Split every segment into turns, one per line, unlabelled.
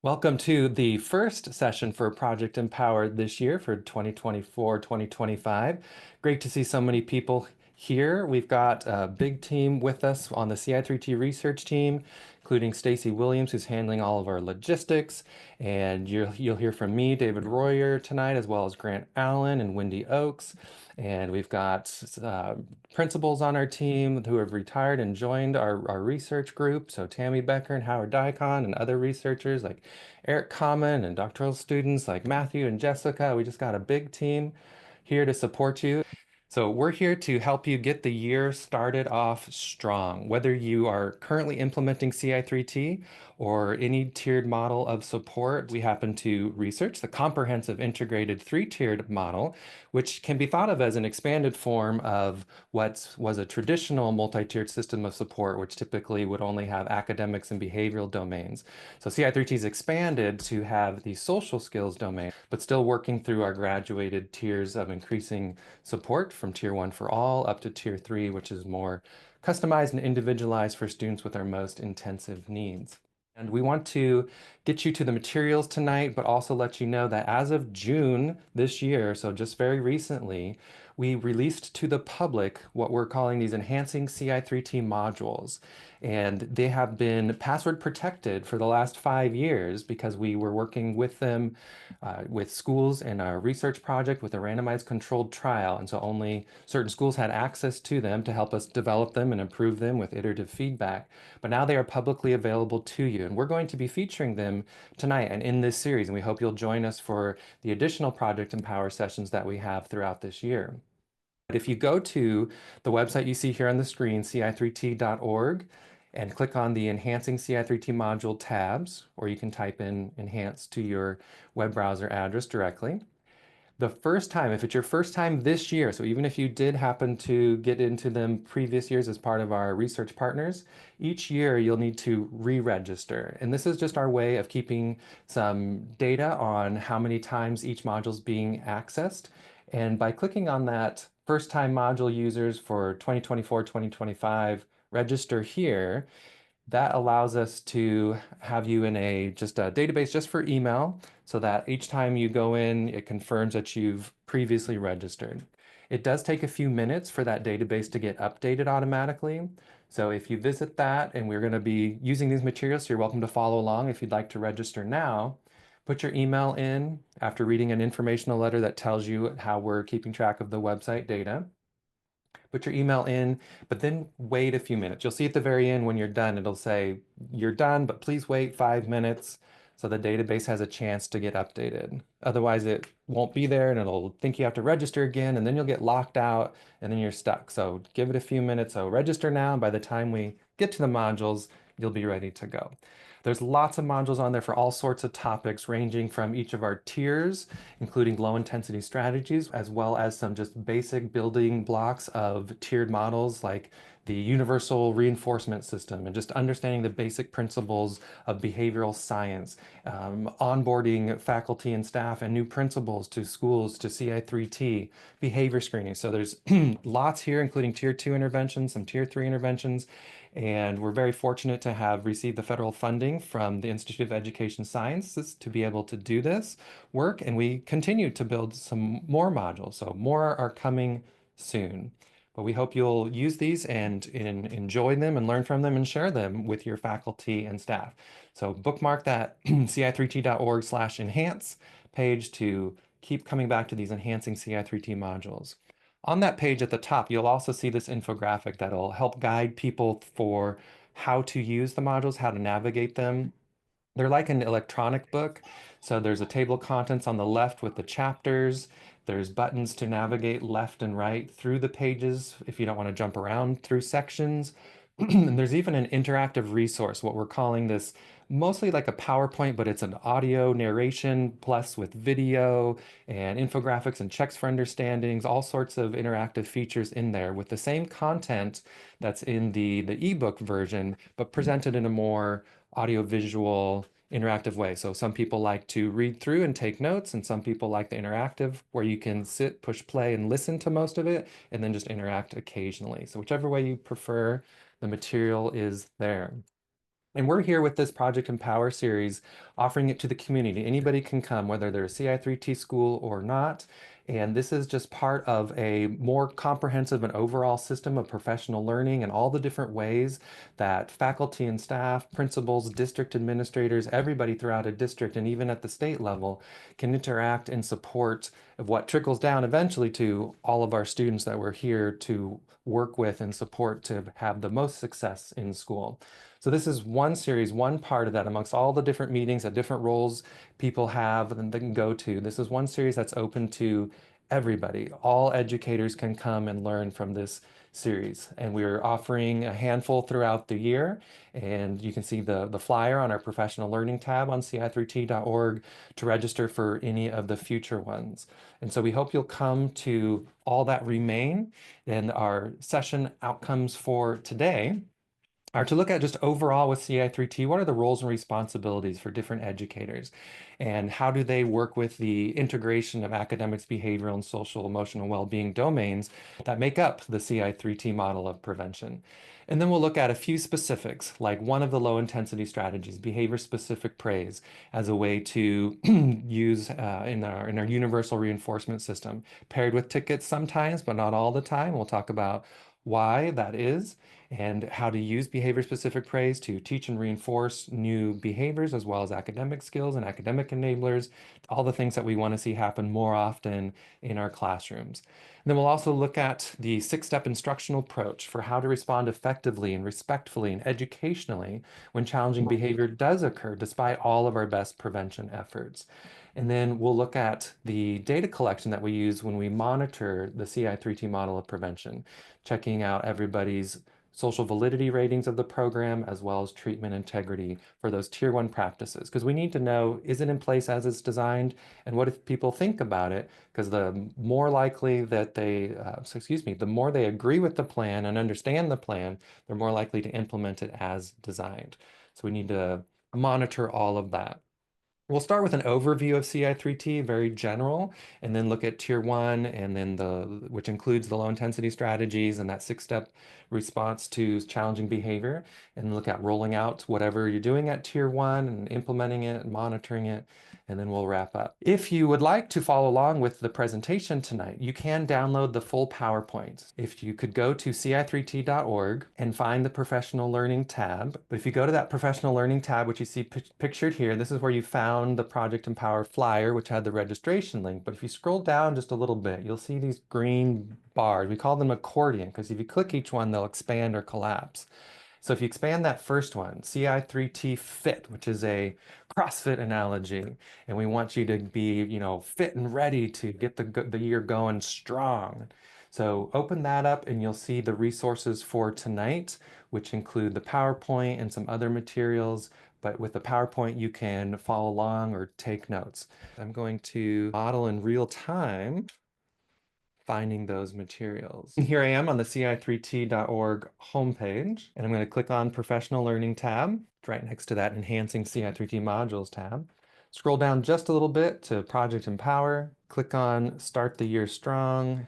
Welcome to the first session for Project Empower this year for 2024-2025. Great to see so many people here. We've got a big team with us on the Ci3T research team, including Stacy Williams, who's handling all of our logistics. And you'll hear from me, David Royer, tonight, as well as Grant Allen and Wendy Oakes. And we've got principals on our team who have retired and joined our research group. So Tammy Becker and Howard Dicon and other researchers like Eric Common and doctoral students like Matthew and Jessica. We just got a big team here to support you. So we're here to help you get the year started off strong. Whether you are currently implementing Ci3T or any tiered model of support, we happen to research the comprehensive integrated three-tiered model, which can be thought of as an expanded form of what was a traditional multi-tiered system of support, which typically would only have academics and behavioral domains. So Ci3T is expanded to have the social skills domain, but still working through our graduated tiers of increasing support from Tier 1 for all up to Tier 3, which is more customized and individualized for students with our most intensive needs. And we want to get you to the materials tonight, but also let you know that as of June this year, so just very recently, we released to the public what we're calling these Enhancing Ci3T modules. And they have been password protected for the last 5 years because we were working with them with schools in our research project with a randomized controlled trial. And so only certain schools had access to them to help us develop them and improve them with iterative feedback. But now they are publicly available to you. And we're going to be featuring them tonight and in this series. And we hope you'll join us for the additional Project Empower sessions that we have throughout this year. But if you go to the website you see here on the screen, ci3t.org, and click on the Enhancing Ci3T module tabs, or you can type in Enhance to your web browser address directly. The first time, if it's your first time this year, so even if you did happen to get into them previous years as part of our research partners, each year you'll need to re-register. And this is just our way of keeping some data on how many times each module is being accessed. And by clicking on that first time module users for 2024-2025 register here, that allows us to have you in just a database just for email so that each time you go in, it confirms that you've previously registered. It does take a few minutes for that database to get updated automatically. So if you visit that, and we're going to be using these materials, so you're welcome to follow along if you'd like to register now. Put your email in after reading an informational letter that tells you how we're keeping track of the website data. Put your email in, but then wait a few minutes. You'll see at the very end when you're done, it'll say you're done, but please wait 5 minutes so the database has a chance to get updated. Otherwise, it won't be there and it'll think you have to register again, and then you'll get locked out and then you're stuck. So give it a few minutes. So register now, and by the time we get to the modules, you'll be ready to go. There's lots of modules on there for all sorts of topics, ranging from each of our tiers, including low intensity strategies, as well as some just basic building blocks of tiered models like the universal reinforcement system and just understanding the basic principles of behavioral science, onboarding faculty and staff and new principals to schools to Ci3T, behavior screening. So there's lots here, including tier 2 interventions, some tier 3 interventions. And we're very fortunate to have received the federal funding from the Institute of Education Sciences to be able to do this work. And we continue to build some more modules. So more are coming soon. But we hope you'll use these and enjoy them and learn from them and share them with your faculty and staff. So bookmark that ci3t.org/enhance page to keep coming back to these enhancing Ci3T modules. On that page at the top, you'll also see this infographic that'll help guide people for how to use the modules, how to navigate them. They're like an electronic book. So there's a table of contents on the left with the chapters. There's buttons to navigate left and right through the pages if you don't want to jump around through sections. And there's even an interactive resource, what we're calling this mostly like a PowerPoint, but it's an audio narration plus with video and infographics and checks for understandings, all sorts of interactive features in there with the same content that's in the ebook version, but presented in a more audiovisual, interactive way. So some people like to read through and take notes, and some people like the interactive where you can sit, push play, and listen to most of it, and then just interact occasionally. So whichever way you prefer, the material is there. And we're here with this Project Empower series, offering it to the community. Anybody can come, whether they're a Ci3T school or not. And this is just part of a more comprehensive and overall system of professional learning and all the different ways that faculty and staff, principals, district administrators, everybody throughout a district and even at the state level can interact in support of what trickles down eventually to all of our students that we're here to work with and support to have the most success in school. So this is one series, one part of that amongst all the different meetings that different roles people have and they can go to. This is one series that's open to everybody. All educators can come and learn from this series. And we're offering a handful throughout the year. And you can see the flyer on our professional learning tab on ci3t.org to register for any of the future ones. And so we hope you'll come to all that remain. And our session outcomes for today are to look at just overall with Ci3T, what are the roles and responsibilities for different educators? And how do they work with the integration of academics, behavioral, and social emotional well-being domains that make up the Ci3T model of prevention? And then we'll look at a few specifics, like one of the low-intensity strategies, behavior-specific praise, as a way to use in our universal reinforcement system, paired with tickets sometimes, but not all the time. We'll talk about why that is and how to use behavior-specific praise to teach and reinforce new behaviors as well as academic skills and academic enablers, all the things that we want to see happen more often in our classrooms. And then we'll also look at the six-step instructional approach for how to respond effectively and respectfully and educationally when challenging behavior does occur, despite all of our best prevention efforts. And then we'll look at the data collection that we use when we monitor the Ci3T model of prevention, checking out everybody's social validity ratings of the program, as well as treatment integrity for those tier one practices. Because we need to know, is it in place as it's designed? And what if people think about it? Because the more likely that the more they agree with the plan and understand the plan, they're more likely to implement it as designed. So we need to monitor all of that. We'll start with an overview of Ci3T, very general, and then look at tier one, and then which includes the low intensity strategies and that six-step response to challenging behavior, and look at rolling out whatever you're doing at tier one and implementing it and monitoring it, and then we'll wrap up. If you would like to follow along with the presentation tonight, you can download the full PowerPoint. If you could go to ci3t.org and find the professional learning tab, but if you go to that professional learning tab, which you see pictured here, this is where you found the Project Empower flyer, which had the registration link. But if you scroll down just a little bit, you'll see these green bars. We call them accordion because if you click each one, they'll expand or collapse. So if you expand that first one, Ci3T Fit, which is a CrossFit analogy, and we want you to be, fit and ready to get the year going strong. So open that up and you'll see the resources for tonight, which include the PowerPoint and some other materials. But with the PowerPoint, you can follow along or take notes. I'm going to model in real time finding those materials. And here I am on the ci3t.org homepage, and I'm going to click on Professional Learning tab. It's right next to that Enhancing Ci3T Modules tab. Scroll down just a little bit to Project Empower, click on Start the Year Strong,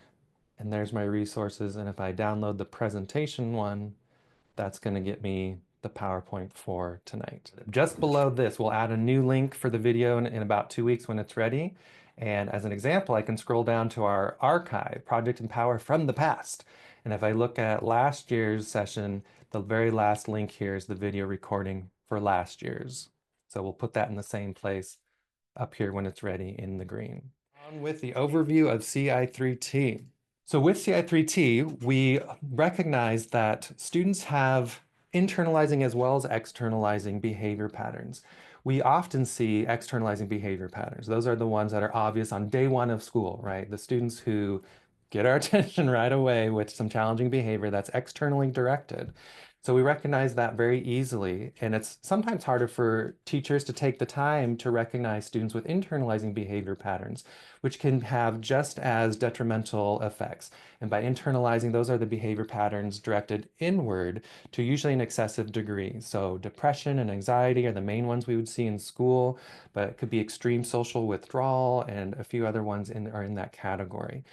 and there's my resources. And if I download the presentation one, that's going to get me the PowerPoint for tonight. Just below this, we'll add a new link for the video in about 2 weeks when it's ready. And as an example, I can scroll down to our archive, Project Empower from the past. And if I look at last year's session, the very last link here is the video recording for last year's. So we'll put that in the same place up here when it's ready in the green. On with the overview of Ci3T. So with Ci3T, we recognize that students have internalizing as well as externalizing behavior patterns. We often see externalizing behavior patterns. Those are the ones that are obvious on day one of school, right? The students who get our attention right away with some challenging behavior that's externally directed. So we recognize that very easily, and it's sometimes harder for teachers to take the time to recognize students with internalizing behavior patterns, which can have just as detrimental effects. And by internalizing, those are the behavior patterns directed inward to usually an excessive degree. So depression and anxiety are the main ones we would see in school, but it could be extreme social withdrawal and a few other ones are in that category.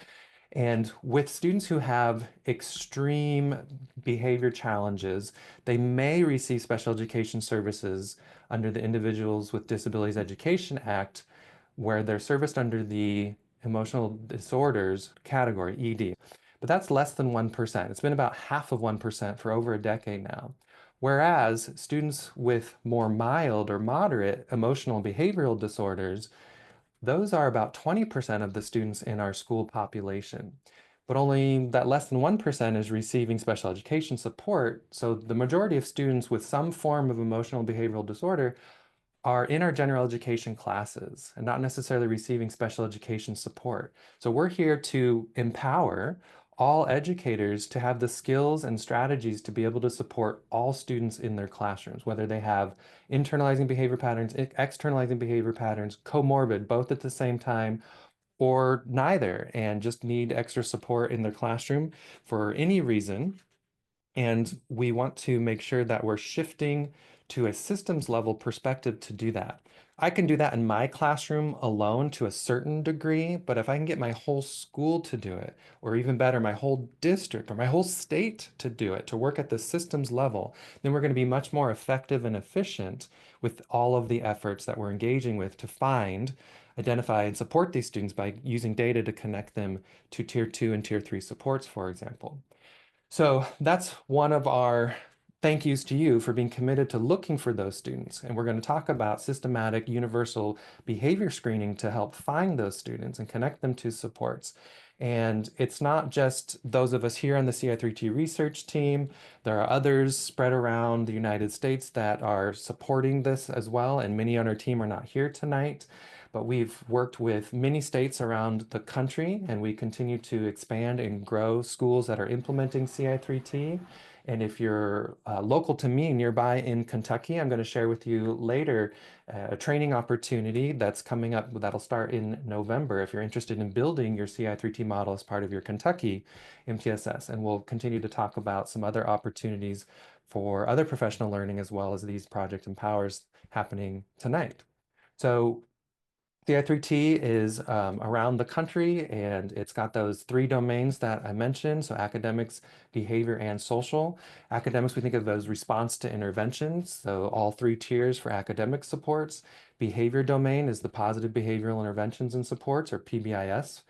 And with students who have extreme behavior challenges, they may receive special education services under the Individuals with Disabilities Education Act, where they're serviced under the emotional disorders category, ED. But that's less than 1%. It's been about half of 1% for over a decade now. Whereas students with more mild or moderate emotional and behavioral disorders, those are about 20% of the students in our school population. But only that less than 1% is receiving special education support. So the majority of students with some form of emotional and behavioral disorder are in our general education classes and not necessarily receiving special education support. So we're here to empower all educators to have the skills and strategies to be able to support all students in their classrooms, whether they have internalizing behavior patterns, externalizing behavior patterns, comorbid, both at the same time, or neither, and just need extra support in their classroom for any reason. And we want to make sure that we're shifting to a systems level perspective to do that. I can do that in my classroom alone to a certain degree, but if I can get my whole school to do it, or even better, my whole district or my whole state to do it, to work at the systems level, then we're going to be much more effective and efficient with all of the efforts that we're engaging with to find, identify, and support these students by using data to connect them to tier 2 and tier 3 supports, for example. So that's one of our thank yous to you for being committed to looking for those students. And we're going to talk about systematic universal behavior screening to help find those students and connect them to supports. And it's not just those of us here on the CI3T research team. There are others spread around the United States that are supporting this as well. And many on our team are not here tonight. But we've worked with many states around the country, and we continue to expand and grow schools that are implementing CI3T. And if you're local to me, nearby in Kentucky, I'm going to share with you later a training opportunity that's coming up that'll start in November if you're interested in building your CI3T model as part of your Kentucky MTSS. And we'll continue to talk about some other opportunities for other professional learning as well as these Project Empowers happening tonight. So CI3T is around the country, and it's got those three domains that I mentioned. So academics, behavior, and social. Academics, we think of as response to interventions. So all three tiers for academic supports. Behavior domain is the positive behavioral interventions and supports, or PBIS.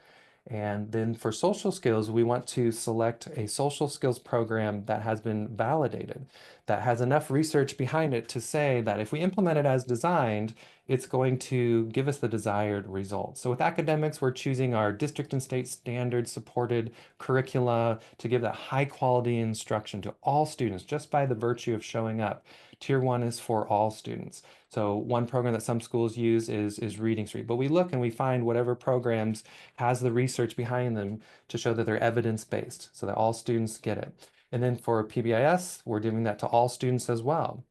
And then for social skills, we want to select a social skills program that has been validated, that has enough research behind it to say that if we implement it as designed, it's going to give us the desired results. So with academics, we're choosing our district and state standard supported curricula to give that high quality instruction to all students just by the virtue of showing up. Tier 1 is for all students. So one program that some schools use is Reading Street. But we look and we find whatever programs has the research behind them to show that they're evidence-based so that all students get it. And then for PBIS, we're doing that to all students as well,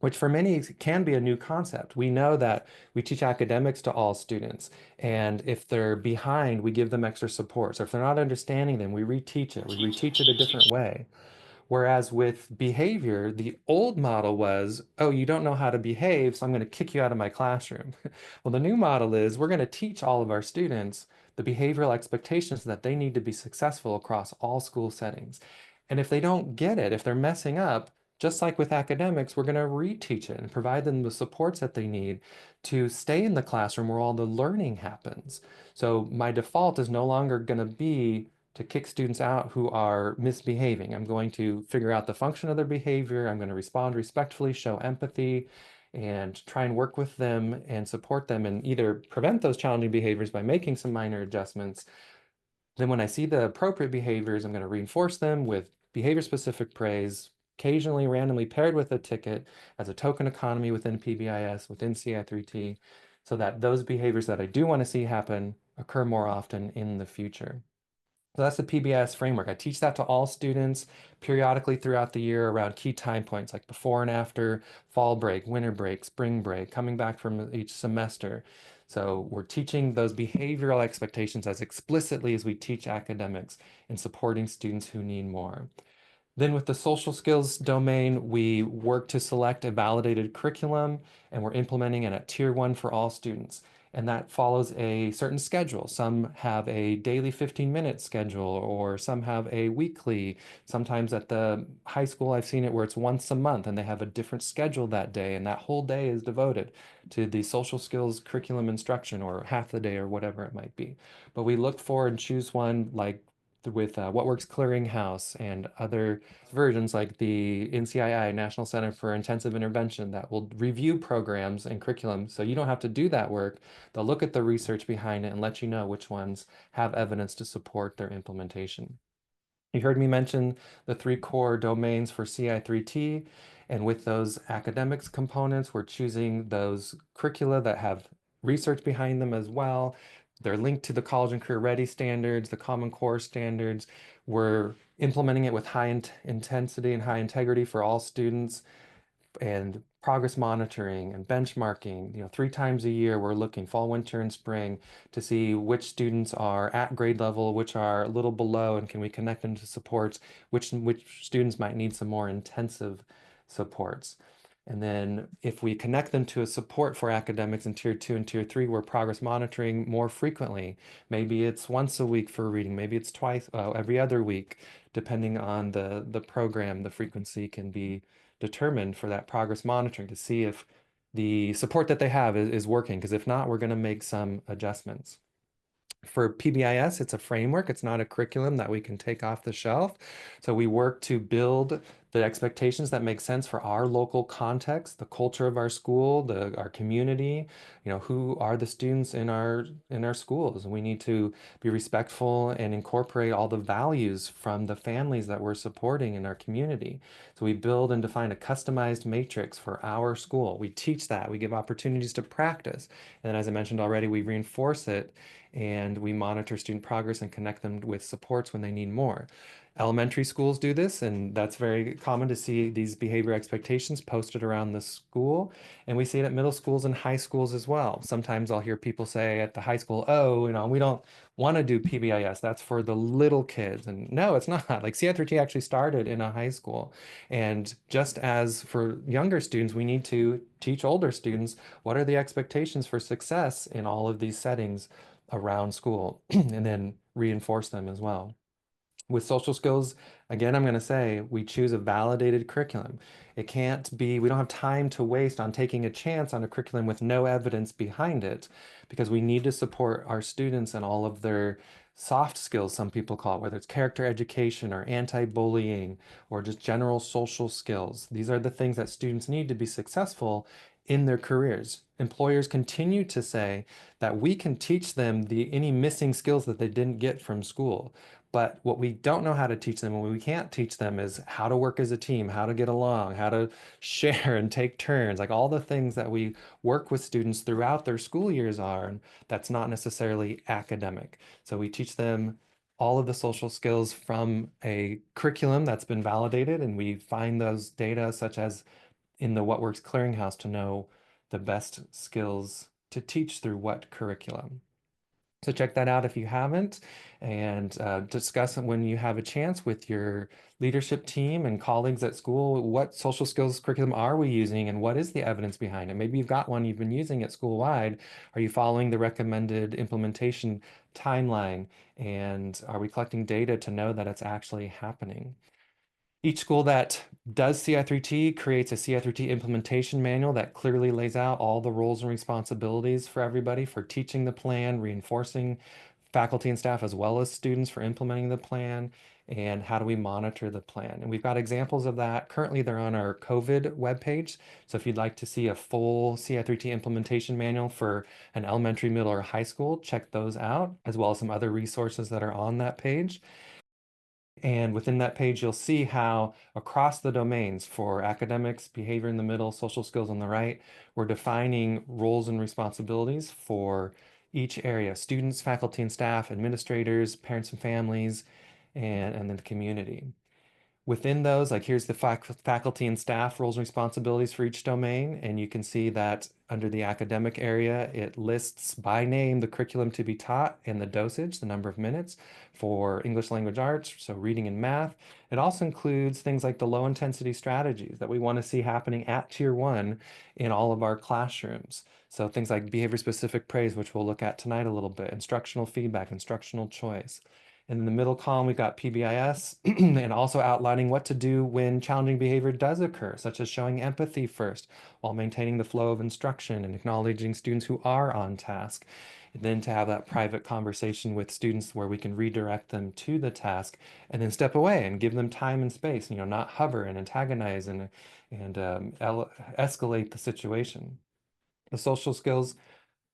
which for many can be a new concept. We know that we teach academics to all students, and if they're behind, we give them extra support. So if they're not understanding them, we reteach it. We reteach it a different way. Whereas with behavior, the old model was, oh, you don't know how to behave, so I'm going to kick you out of my classroom. Well, the new model is we're going to teach all of our students the behavioral expectations that they need to be successful across all school settings. And if they don't get it, if they're messing up, just like with academics, we're going to reteach it and provide them the supports that they need to stay in the classroom where all the learning happens. So my default is no longer going to be to kick students out who are misbehaving. I'm going to figure out the function of their behavior. I'm going to respond respectfully, show empathy, and try and work with them and support them and either prevent those challenging behaviors by making some minor adjustments. Then when I see the appropriate behaviors, I'm going to reinforce them with behavior-specific praise, occasionally randomly paired with a ticket as a token economy within PBIS, within CI3T, so that those behaviors that I do want to see happen occur more often in the future. So that's the PBS framework. I teach that to all students periodically throughout the year around key time points like before and after fall break, winter break, spring break, coming back from each semester. So we're teaching those behavioral expectations as explicitly as we teach academics in supporting students who need more. Then with the social skills domain, we work to select a validated curriculum and we're implementing it at tier 1 for all students. And that follows a certain schedule. Some have a daily 15-minute schedule, or some have a weekly. Sometimes at the high school, I've seen it where it's once a month and they have a different schedule that day, and that whole day is devoted to the social skills curriculum instruction, or half the day, or whatever it might be. But we look for and choose one like with What Works Clearinghouse and other versions like the NCII, National Center for Intensive Intervention, that will review programs and curriculum. So you don't have to do that work. They'll look at the research behind it and let you know which ones have evidence to support their implementation. You heard me mention the three core domains for Ci3T, and with those academics components, we're choosing those curricula that have research behind them as well. They're linked to the college and career ready standards, the Common Core standards. We're implementing it with high intensity and high integrity for all students, and progress monitoring and benchmarking. 3 times a year, we're looking fall, winter, and spring to see which students are at grade level, which are a little below, and can we connect them to supports, which students might need some more intensive supports. And then if we connect them to a support for academics in tier 2 and tier 3, we're progress monitoring more frequently. Maybe it's once a week for reading, maybe it's twice, every other week, depending on the program. The frequency can be determined for that progress monitoring to see if the support that they have is working, because if not, we're going to make some adjustments. For PBIS, it's a framework. It's not a curriculum that we can take off the shelf. So we work to build the expectations that make sense for our local context, the culture of our school, our community. Who are the students in our schools? And we need to be respectful and incorporate all the values from the families that we're supporting in our community. So we build and define a customized matrix for our school. We teach that. We give opportunities to practice. And then, as I mentioned already, we reinforce it, and we monitor student progress and connect them with supports when they need more. Elementary schools do this, and that's very common to see these behavior expectations posted around the school. And we see it at middle schools and high schools as well. Sometimes I'll hear people say at the high school, oh, we don't want to do PBIS. That's for the little kids. And no, it's not. Like Ci3T actually started in a high school. And just as for younger students, we need to teach older students what are the expectations for success in all of these settings around school, and then reinforce them as well. With social skills, again, I'm going to say we choose a validated curriculum. It can't be, we don't have time to waste on taking a chance on a curriculum with no evidence behind it, because we need to support our students and all of their soft skills, some people call it, whether it's character education or anti-bullying or just general social skills. These are the things that students need to be successful in their careers. Employers continue to say that we can teach them any missing skills that they didn't get from school. But what we don't know how to teach them, and what we can't teach them, is how to work as a team, how to get along, how to share and take turns, like all the things that we work with students throughout their school years are, and that's not necessarily academic. So we teach them all of the social skills from a curriculum that's been validated, and we find those data such as in the What Works Clearinghouse to know the best skills to teach through what curriculum. So check that out if you haven't, and discuss it when you have a chance with your leadership team and colleagues at school. What social skills curriculum are we using, and what is the evidence behind it? Maybe you've got one you've been using at school-wide. Are you following the recommended implementation timeline? And are we collecting data to know that it's actually happening? Each school that does Ci3T creates a Ci3T implementation manual that clearly lays out all the roles and responsibilities for everybody for teaching the plan, reinforcing faculty and staff as well as students for implementing the plan, and how do we monitor the plan. And we've got examples of that. Currently, they're on our COVID webpage. So if you'd like to see a full Ci3T implementation manual for an elementary, middle, or high school, check those out, as well as some other resources that are on that page. And within that page, you'll see how across the domains for academics, behavior in the middle, social skills on the right, we're defining roles and responsibilities for each area: students, faculty and staff, administrators, parents and families, and then the community. Within those, like here's the faculty and staff roles and responsibilities for each domain. And you can see that under the academic area, it lists by name the curriculum to be taught and the dosage, the number of minutes for English language arts, so reading and math. It also includes things like the low intensity strategies that we want to see happening at Tier 1 in all of our classrooms. So things like behavior specific praise, which we'll look at tonight a little bit, instructional feedback, instructional choice. And in the middle column, we've got PBIS and also outlining what to do when challenging behavior does occur, such as showing empathy first while maintaining the flow of instruction and acknowledging students who are on task. And then to have that private conversation with students where we can redirect them to the task and then step away and give them time and space, not hover and antagonize and escalate the situation. The social skills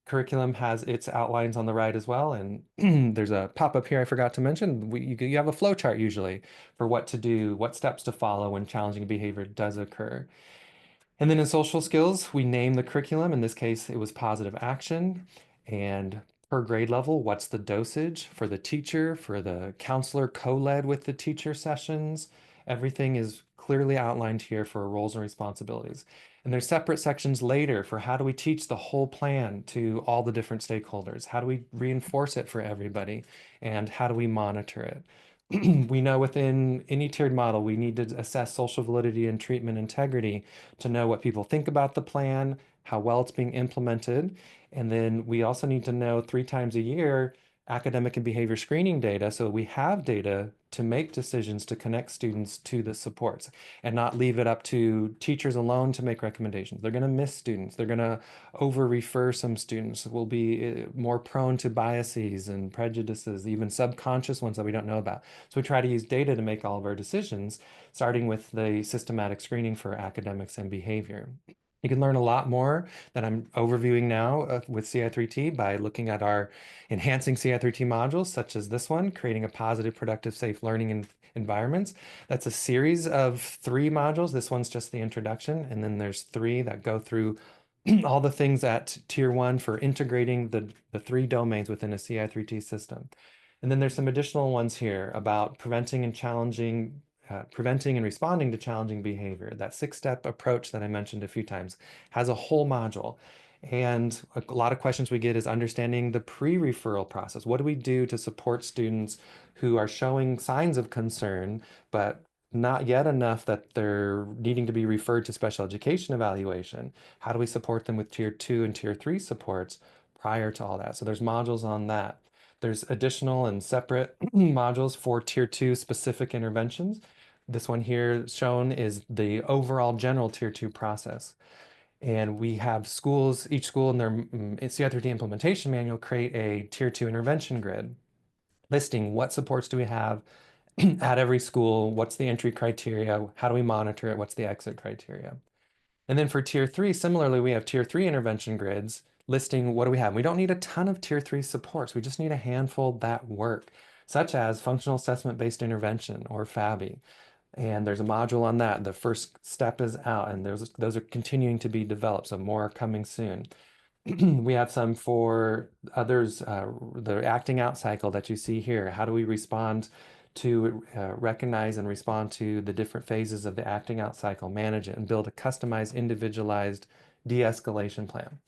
curriculum has its outlines on the right as well. And there's a pop-up here I forgot to mention. You have a flow chart usually for what to do, what steps to follow when challenging behavior does occur. And then in social skills, we name the curriculum. In this case, it was positive action. And per grade level, what's the dosage for the teacher, for the counselor co-led with the teacher sessions? Everything is clearly outlined here for roles and responsibilities. And there's separate sections later for how do we teach the whole plan to all the different stakeholders? How do we reinforce it for everybody? And how do we monitor it? We know within any tiered model, we need to assess social validity and treatment integrity to know what people think about the plan, how well it's being implemented. And then we also need to know 3 times a year academic and behavior screening data so we have data to make decisions to connect students to the supports and not leave it up to teachers alone to make recommendations. They're going to miss students. They're going to over-refer some students. Will be more prone to biases and prejudices, even subconscious ones that we don't know about. So we try to use data to make all of our decisions, starting with the systematic screening for academics and behavior. You can learn a lot more that I'm overviewing now with Ci3T by looking at our enhancing Ci3T modules, such as this one, creating a positive, productive, safe learning environments. That's a series of 3 modules. This one's just the introduction, and then there's 3 that go through all the things at Tier 1 for integrating the 3 domains within a Ci3T system. And then there's some additional ones here about preventing and responding to challenging behavior. That 6-step approach that I mentioned a few times has a whole module. And a lot of questions we get is understanding the pre-referral process. What do we do to support students who are showing signs of concern, but not yet enough that they're needing to be referred to special education evaluation? How do we support them with Tier 2 and Tier 3 supports prior to all that? So there's modules on that. There's additional and separate modules for Tier 2 specific interventions. This one here shown is the overall general Tier 2 process. And we have schools, each school in their Ci3T implementation manual create a Tier 2 intervention grid listing what supports do we have at every school, what's the entry criteria, how do we monitor it, what's the exit criteria. And then for Tier 3, similarly, we have Tier 3 intervention grids listing what do we have. We don't need a ton of Tier 3 supports. We just need a handful that work, such as functional assessment-based intervention or FABI. And there's a module on that. The first step is out, and those are continuing to be developed, so more are coming soon. We have some for others, the acting out cycle that you see here. How do we respond to recognize and respond to the different phases of the acting out cycle, manage it, and build a customized, individualized de-escalation plan?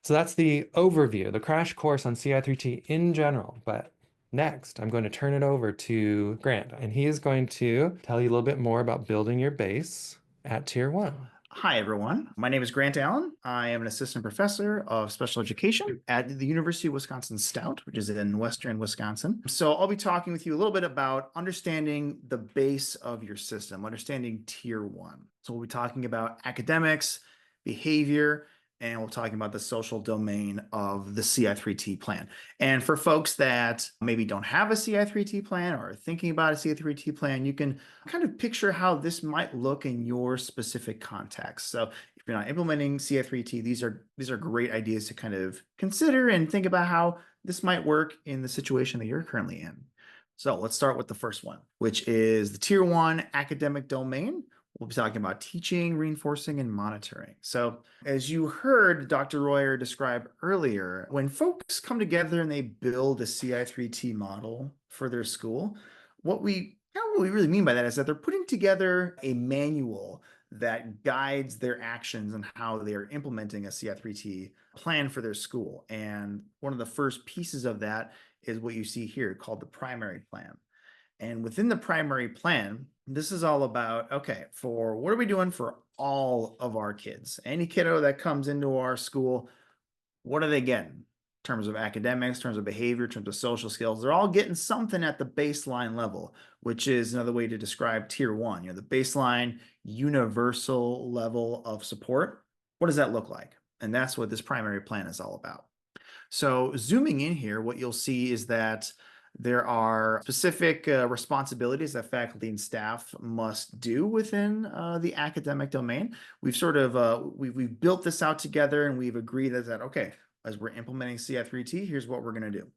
So that's the overview, the crash course on Ci3T in general. But next, I'm going to turn it over to Grant, and he is going to tell you a little bit more about building your base at Tier 1.
Hi, everyone. My name is Grant Allen. I am an assistant professor of special education at the University of Wisconsin Stout, which is in Western Wisconsin. So I'll be talking with you a little bit about understanding the base of your system, understanding Tier 1. So we'll be talking about academics, behavior, and we're talking about the social domain of the Ci3T plan. And for folks that maybe don't have a Ci3T plan or are thinking about a Ci3T plan, you can kind of picture how this might look in your specific context. So if you're not implementing Ci3T, these are great ideas to kind of consider and think about how this might work in the situation that you're currently in. So let's start with the first one, which is the Tier 1 academic domain. We'll be talking about teaching, reinforcing, and monitoring. So as you heard Dr. Royer describe earlier, when folks come together and they build a Ci3T model for their school, what we What we really mean by that is that they're putting together a manual that guides their actions and how they are implementing a CI3T plan for their school. And one of the first pieces of that is what you see here called the primary plan. And within the primary plan, this is all about, okay, for what are we doing for all of our kids? Any kiddo that comes into our school, what are they getting? In terms of academics, in terms of behavior, in terms of social skills, they're all getting something at the baseline level, which is another way to describe tier one, the baseline universal level of support. What does that look like? And that's what this primary plan is all about. So zooming in here, what you'll see is that there are specific responsibilities that faculty and staff must do within the academic domain. We've sort of we've built this out together, and we've agreed that okay, as we're implementing CI3T, here's what we're going to do.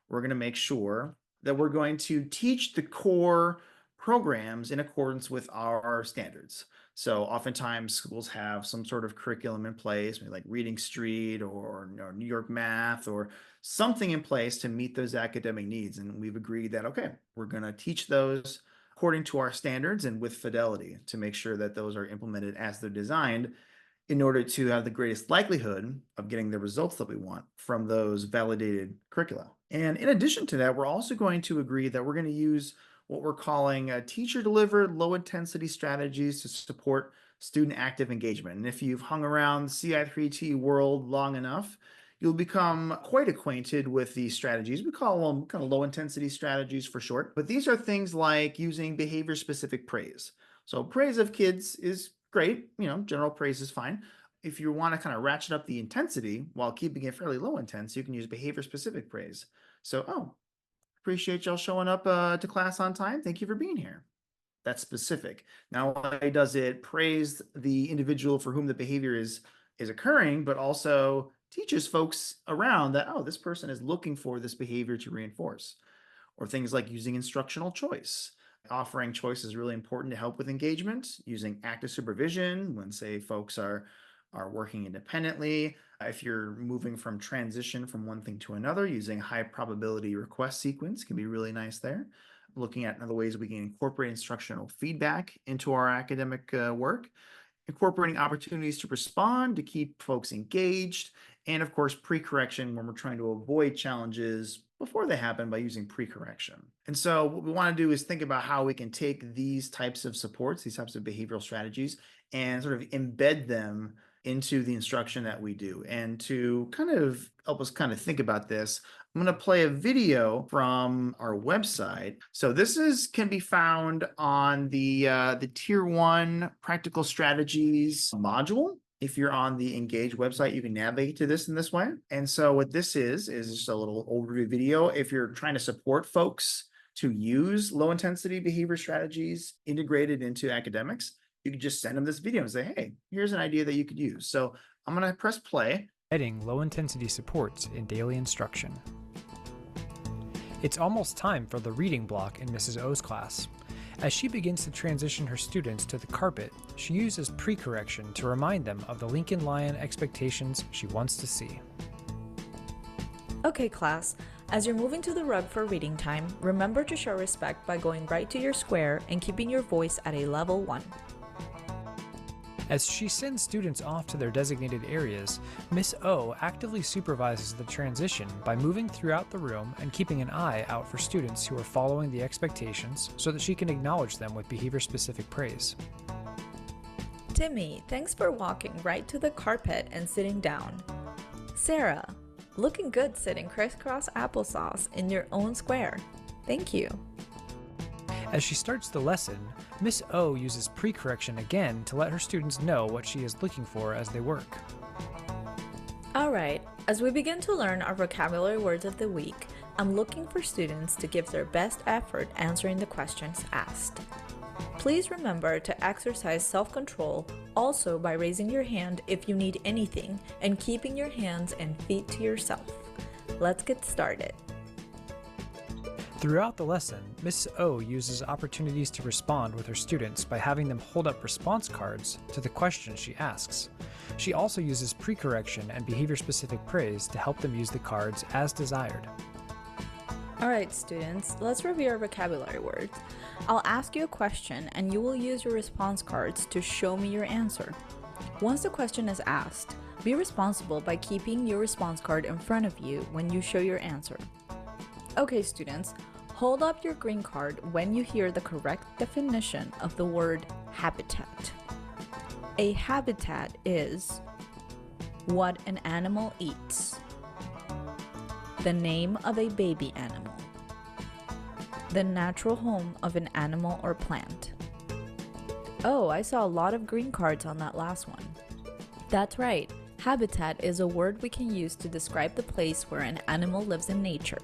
We're going to make sure that we're going to teach the core programs in accordance with our standards. So oftentimes schools have some sort of curriculum in place, maybe like Reading Street or New York Math or something in place to meet those academic needs. And we've agreed that, okay, we're going to teach those according to our standards and with fidelity to make sure that those are implemented as they're designed in order to have the greatest likelihood of getting the results that we want from those validated curricula. And in addition to that, we're also going to agree that we're going to use what we're calling teacher-delivered low-intensity strategies to support student active engagement. And if you've hung around the CI3T world long enough, you'll become quite acquainted with these strategies. We call them kind of low-intensity strategies for short. But these are things like using behavior-specific praise. So praise of kids is great. General praise is fine. If you want to kind of ratchet up the intensity while keeping it fairly low intense, you can use behavior-specific praise. So, appreciate y'all showing up to class on time. Thank you for being here. That's specific. Now, why does it praise the individual for whom the behavior is occurring, but also teaches folks around that, oh, this person is looking for this behavior to reinforce? Or things like using instructional choice. Offering choice is really important to help with engagement, using active supervision when, say, folks are working independently. If you're moving from transition from one thing to another, using high probability request sequence can be really nice there. Looking at other ways we can incorporate instructional feedback into our academic work, incorporating opportunities to respond to keep folks engaged, and of course, pre-correction when we're trying to avoid challenges before they happen by using pre-correction. And so what we want to do is think about how we can take these types of supports, these types of behavioral strategies, and sort of embed them into the instruction that we do. And to kind of help us kind of think about this, I'm going to play a video from our website. So this can be found on the Tier 1 Practical Strategies module. If you're on the Engage website, you can navigate to this in this way. And so what this is just a little overview video. If you're trying to support folks to use low intensity behavior strategies integrated into academics, you can just send them this video and say, hey, here's an idea that you could use. So I'm going to press play.
Embedding low-intensity supports in daily instruction. It's almost time for the reading block in Mrs. O's class. As she begins to transition her students to the carpet, she uses pre-correction to remind them of the Lincoln Lion expectations she wants to see.
Okay, class. As you're moving to the rug for reading time, remember to show respect by going right to your square and keeping your voice at a level 1.
As she sends students off to their designated areas, Miss O actively supervises the transition by moving throughout the room and keeping an eye out for students who are following the expectations so that she can acknowledge them with behavior-specific praise.
Timmy, thanks for walking right to the carpet and sitting down. Sarah, looking good sitting crisscross applesauce in your own square. Thank you.
As she starts the lesson, Miss O uses pre-correction again to let her students know what she is looking for as they work.
Alright, as we begin to learn our vocabulary words of the week, I'm looking for students to give their best effort answering the questions asked. Please remember to exercise self-control also by raising your hand if you need anything and keeping your hands and feet to yourself. Let's get started.
Throughout the lesson, Miss O uses opportunities to respond with her students by having them hold up response cards to the questions she asks. She also uses pre-correction and behavior-specific praise to help them use the cards as desired.
Alright, students, let's review our vocabulary words. I'll ask you a question and you will use your response cards to show me your answer. Once the question is asked, be responsible by keeping your response card in front of you when you show your answer. Okay, students, hold up your green card when you hear the correct definition of the word habitat. A habitat is what an animal eats, the name of a baby animal, the natural home of an animal or plant. Oh, I saw a lot of green cards on that last one. That's right, habitat is a word we can use to describe the place where an animal lives in nature.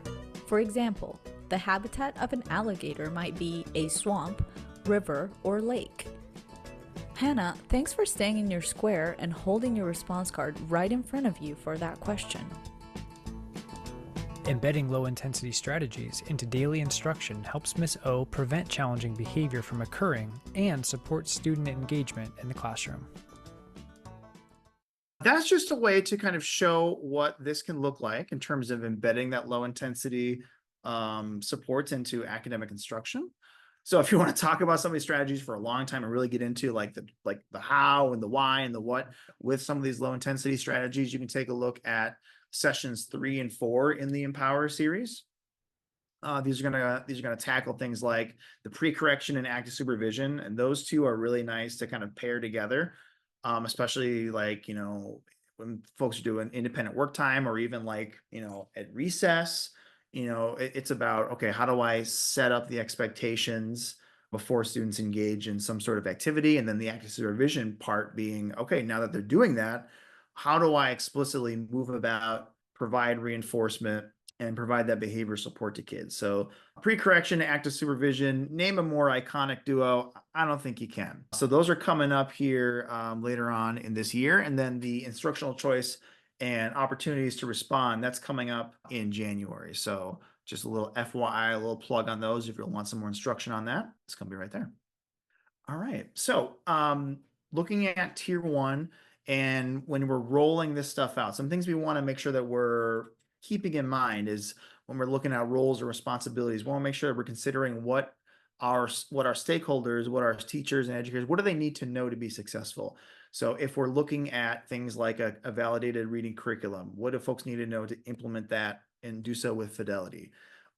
For example, the habitat of an alligator might be a swamp, river, or lake. Hannah, thanks for staying in your square and holding your response card right in front of you for that question.
Embedding low-intensity strategies into daily instruction helps Ms. O prevent challenging behavior from occurring and support student engagement in the classroom.
That's just a way to kind of show what this can look like in terms of embedding that low intensity supports into academic instruction. So if you want to talk about some of these strategies for a long time and really get into like the how and the why and the what with some of these low intensity strategies, you can take a look at sessions 3 and 4 in the Empower series. These are gonna tackle things like the pre-correction and active supervision, and those two are really nice to kind of pair together, especially like, you know, when folks are doing independent work time or even like, you know, at recess. You know, it's about, okay, how do I set up the expectations before students engage in some sort of activity? And then the active supervision part being, okay, now that they're doing that, how do I explicitly move about, provide reinforcement, and provide that behavior support to kids? So pre-correction, active supervision, name a more iconic duo. I don't think you can. So those are coming up here later on in this year. And then the instructional choice and opportunities to respond, that's coming up in January. So just a little FYI, a little plug on those. If you want some more instruction on that, it's going to be right there. All right. So looking at tier 1, and when we're rolling this stuff out, some things we want to make sure that we're keeping in mind is when we're looking at roles or responsibilities, we want to make sure that we're considering what our stakeholders, what our teachers and educators, what do they need to know to be successful? So if we're looking at things like a validated reading curriculum, what do folks need to know to implement that and do so with fidelity?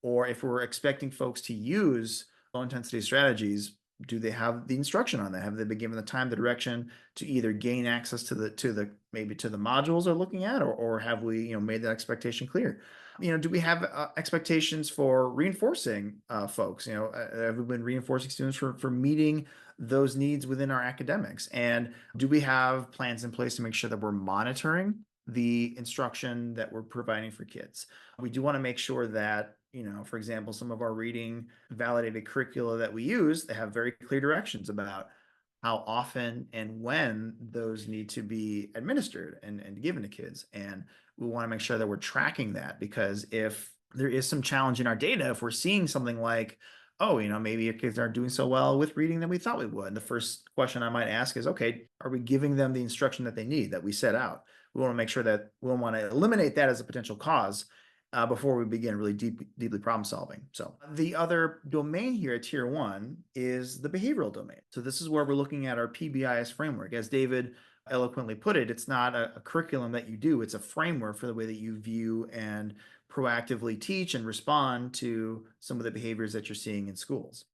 Or if we're expecting folks to use low intensity strategies, do they have the instruction on that? Have they been given the time, the direction to either gain access to the maybe to the modules they're looking at, or have we, you know, made that expectation clear? You know, do we have expectations for reinforcing folks? You know, have we been reinforcing students for meeting those needs within our academics? And do we have plans in place to make sure that we're monitoring the instruction that we're providing for kids? We do want to make sure that, you know, for example, some of our reading validated curricula that we use, they have very clear directions about how often and when those need to be administered and given to kids. And we want to make sure that we're tracking that, because if there is some challenge in our data, if we're seeing something like, oh, you know, maybe your kids aren't doing so well with reading than we thought we would, the first question I might ask is, okay, are we giving them the instruction that they need, that we set out? We want to make sure that we'll want to eliminate that as a potential cause before we begin really deeply problem solving. So the other domain here at tier 1 is the behavioral domain. So this is where we're looking at our PBIS framework. As David eloquently put it, it's not a curriculum that you do, it's a framework for the way that you view and proactively teach and respond to some of the behaviors that you're seeing in schools.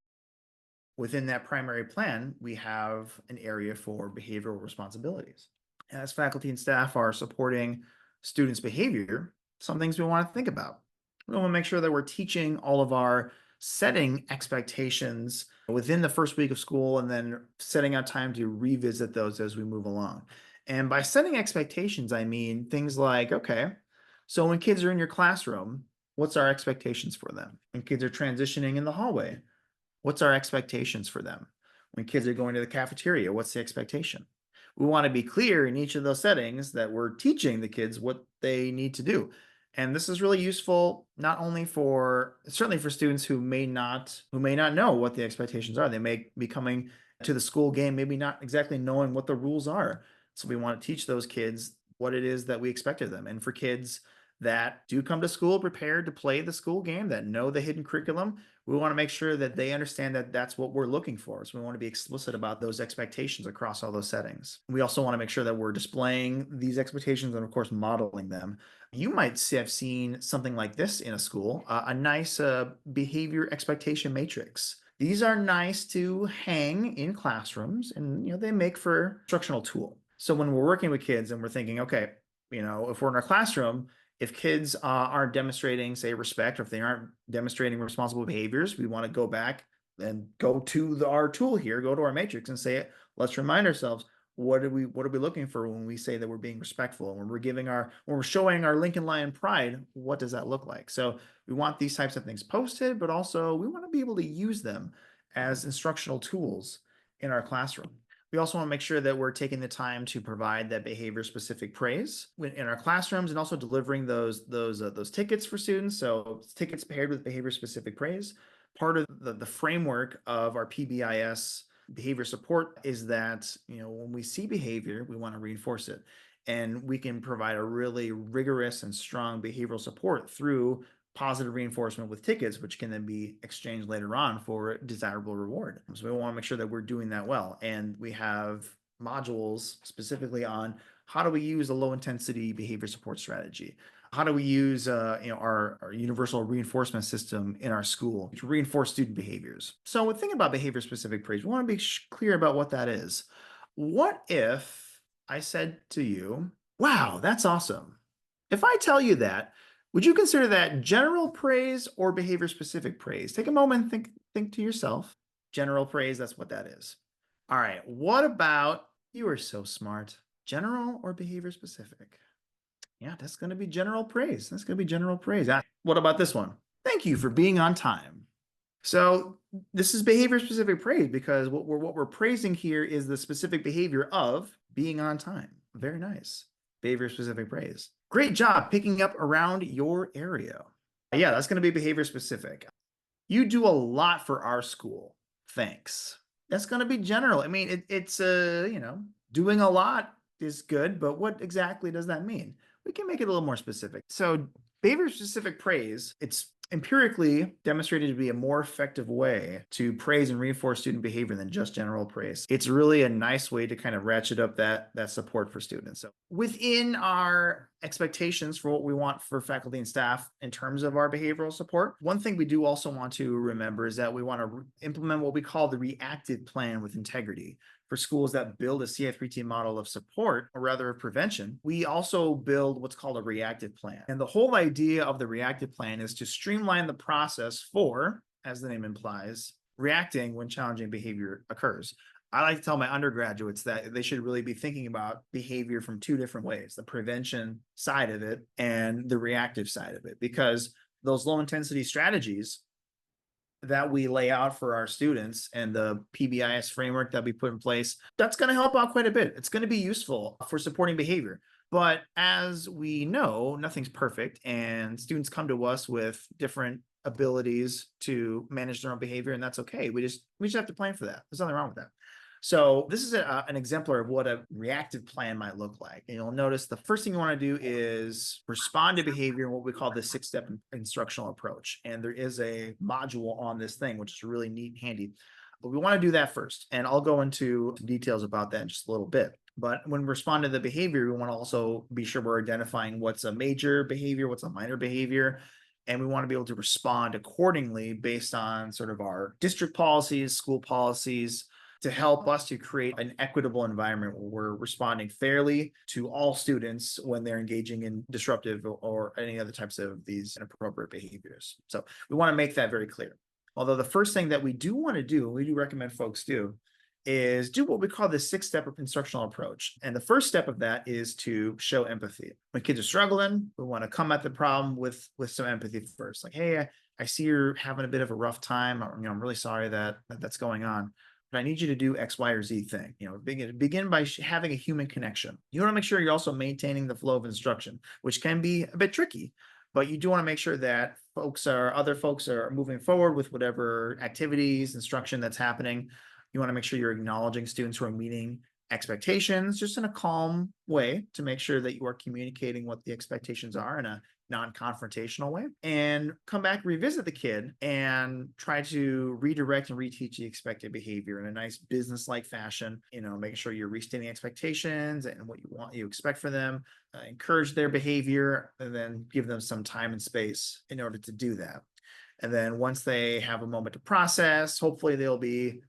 Within that primary plan, we have an area for behavioral responsibilities. As faculty and staff are supporting students' behavior, some things we want to think about. We want to make sure that we're teaching all of our setting expectations within the first week of school, and then setting out time to revisit those as we move along. And by setting expectations, I mean things like, okay, so when kids are in your classroom, what's our expectations for them? When kids are transitioning in the hallway, what's our expectations for them? When kids are going to the cafeteria, what's the expectation? We want to be clear in each of those settings that we're teaching the kids what they need to do. And this is really useful, not only certainly for students who may not know what the expectations are. They may be coming to the school game, maybe not exactly knowing what the rules are. So we want to teach those kids what it is that we expect of them. And for kids that do come to school prepared to play the school game, that know the hidden curriculum. We want to make sure that they understand that that's what we're looking for. So we want to be explicit about those expectations across all those settings. We also want to make sure that we're displaying these expectations and, of course, modeling them. You might have seen something like this in a school, a nice behavior expectation matrix. These are nice to hang in classrooms, and they make for instructional tool. So when we're working with kids and we're thinking, okay, if we're in our classroom, if kids aren't demonstrating, say, respect, or if they aren't demonstrating responsible behaviors, we want to go back and go to our tool here, go to our matrix and say, let's remind ourselves, what are we looking for when we say that we're being respectful? When we're showing our Lincoln Lion pride, what does that look like? So we want these types of things posted, but also we want to be able to use them as instructional tools in our classroom. We also want to make sure that we're taking the time to provide that behavior-specific praise in our classrooms, and also delivering those tickets for students. So tickets paired with behavior-specific praise. Part of the framework of our PBIS behavior support is that when we see behavior, we want to reinforce it, and we can provide a really rigorous and strong behavioral support through positive reinforcement with tickets, which can then be exchanged later on for desirable reward. So we want to make sure that we're doing that well. And we have modules specifically on how do we use a low intensity behavior support strategy? How do we use our universal reinforcement system in our school to reinforce student behaviors? So when thinking about behavior specific praise, we want to be clear about what that is. What if I said to you, wow, that's awesome. If I tell you that, would you consider that general praise or behavior specific praise? Take a moment and think to yourself. General praise, that's what that is. All right, what about, you are so smart, general or behavior specific? Yeah, that's going to be general praise. That's going to be general praise. What about this one? Thank you for being on time. So this is behavior specific praise, because what we're praising here is the specific behavior of being on time. Very nice. Behavior specific praise. Great job picking up around your area. Yeah, that's going to be behavior specific. You do a lot for our school. Thanks. That's going to be general. I mean, it's doing a lot is good, but what exactly does that mean? We can make it a little more specific. So behavior specific praise, it's empirically demonstrated to be a more effective way to praise and reinforce student behavior than just general praise. It's really a nice way to kind of ratchet up that support for students. So within our expectations for what we want for faculty and staff in terms of our behavioral support, one thing we do also want to remember is that we want to implement what we call the reactive plan with integrity. For schools that build a Ci3T model of support, or rather of prevention, we also build what's called a reactive plan. And the whole idea of the reactive plan is to streamline the process for, as the name implies, reacting when challenging behavior occurs. I like to tell my undergraduates that they should really be thinking about behavior from two different ways, the prevention side of it and the reactive side of it, because those low intensity strategies that we lay out for our students and the PBIS framework that we put in place, that's going to help out quite a bit. It's going to be useful for supporting behavior. But as we know, nothing's perfect, and students come to us with different abilities to manage their own behavior, and that's okay. We just have to plan for that. There's nothing wrong with that. So this is an exemplar of what a reactive plan might look like. And you'll notice the first thing you want to do is respond to behavior in what we call the 6-step instructional approach. And there is a module on this thing, which is really neat and handy. But we want to do that first. And I'll go into some details about that in just a little bit. But when we respond to the behavior, we want to also be sure we're identifying what's a major behavior, what's a minor behavior. And we want to be able to respond accordingly based on sort of our district policies, school policies, to help us to create an equitable environment where we're responding fairly to all students when they're engaging in disruptive or any other types of these inappropriate behaviors. So we want to make that very clear. Although the first thing that we do want to do, we do recommend folks do, is do what we call the 6-step instructional approach. And the first step of that is to show empathy. When kids are struggling, we want to come at the problem with some empathy first. Like, hey, I see you're having a bit of a rough time. I'm really sorry that that's going on. But I need you to do X, Y, or Z thing. Begin by having a human connection. You want to make sure you're also maintaining the flow of instruction, which can be a bit tricky, but you do want to make sure that other folks are moving forward with whatever activities, instruction that's happening. You want to make sure you're acknowledging students who are meeting expectations just in a calm way to make sure that you are communicating what the expectations are in a non-confrontational way, and come back, revisit the kid and try to redirect and reteach the expected behavior in a nice business-like fashion, making sure you're restating expectations and what you expect for them, encourage their behavior, and then give them some time and space in order to do that. And then once they have a moment to process, hopefully they'll be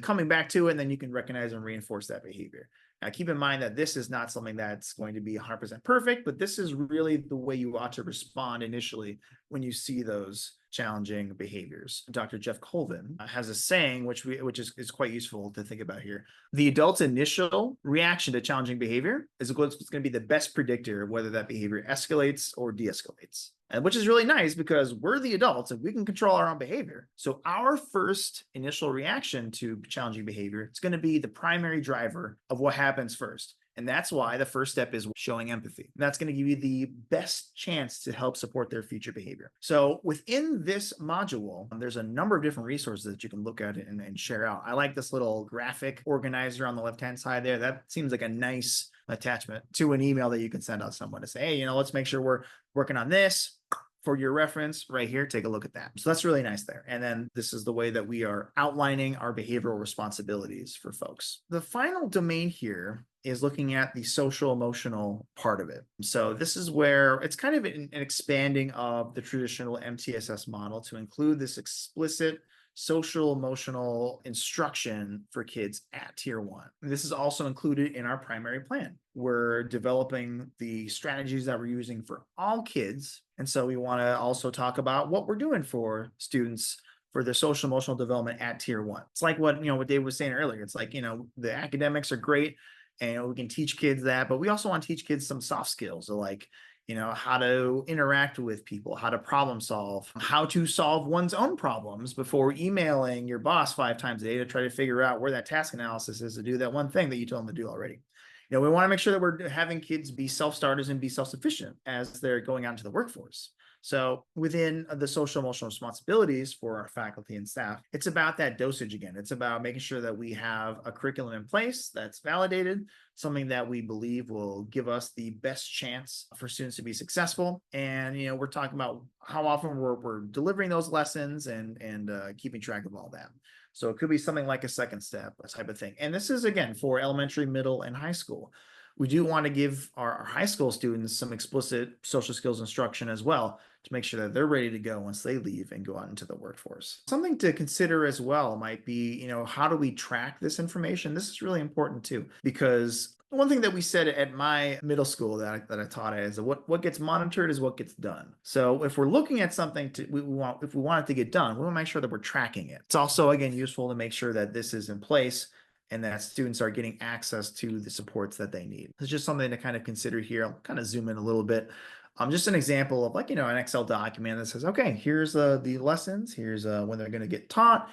coming back to it, and then you can recognize and reinforce that behavior. Now, keep in mind that this is not something that's going to be 100% perfect, but this is really the way you ought to respond initially when you see those challenging behaviors. Dr. Jeff Colvin has a saying, which is quite useful to think about here. The adult's initial reaction to challenging behavior is going to be the best predictor of whether that behavior escalates or de-escalates. And which is really nice because we're the adults and we can control our own behavior. So our first initial reaction to challenging behavior, it's going to be the primary driver of what happens first. And that's why the first step is showing empathy. And that's going to give you the best chance to help support their future behavior. So within this module, there's a number of different resources that you can look at and share out. I like this little graphic organizer on the left-hand side there. That seems like a nice attachment to an email that you can send out to someone to say, hey, let's make sure we're working on this. For your reference right here, take a look at that. So that's really nice there. And then this is the way that we are outlining our behavioral responsibilities for folks. The final domain here is looking at the social emotional part of it. So this is where it's kind of an expanding of the traditional MTSS model to include this explicit social emotional instruction for kids at tier 1. This is also included in our primary plan. We're developing the strategies that we're using for all kids. And so we want to also talk about what we're doing for students for their social emotional development at tier 1. It's like what Dave was saying earlier. It's like, the academics are great and we can teach kids that, but we also want to teach kids some soft skills. So like, how to interact with people, how to problem solve, how to solve one's own problems before emailing your boss 5 times a day to try to figure out where that task analysis is to do that one thing that you told them to do already. We want to make sure that we're having kids be self-starters and be self-sufficient as they're going out into the workforce. So within the social emotional responsibilities for our faculty and staff, it's about that dosage again. It's about making sure that we have a curriculum in place that's validated, something that we believe will give us the best chance for students to be successful. And, we're talking about how often we're delivering those lessons and keeping track of all that. So it could be something like a second step, a type of thing. And this is, again, for elementary, middle, and high school. We do want to give our high school students some explicit social skills instruction as well to make sure that they're ready to go once they leave and go out into the workforce. Something to consider as well might be, how do we track this information? This is really important too, because one thing that we said at my middle school that I taught at is that what gets monitored is what gets done. So if we're looking at something if we want it to get done, we want to make sure that we're tracking it. It's also, again, useful to make sure that this is in place and that students are getting access to the supports that they need. It's just something to kind of consider here. I'll kind of zoom in a little bit. Just an example of an Excel document that says, okay, here's the lessons, here's when they're going to get taught,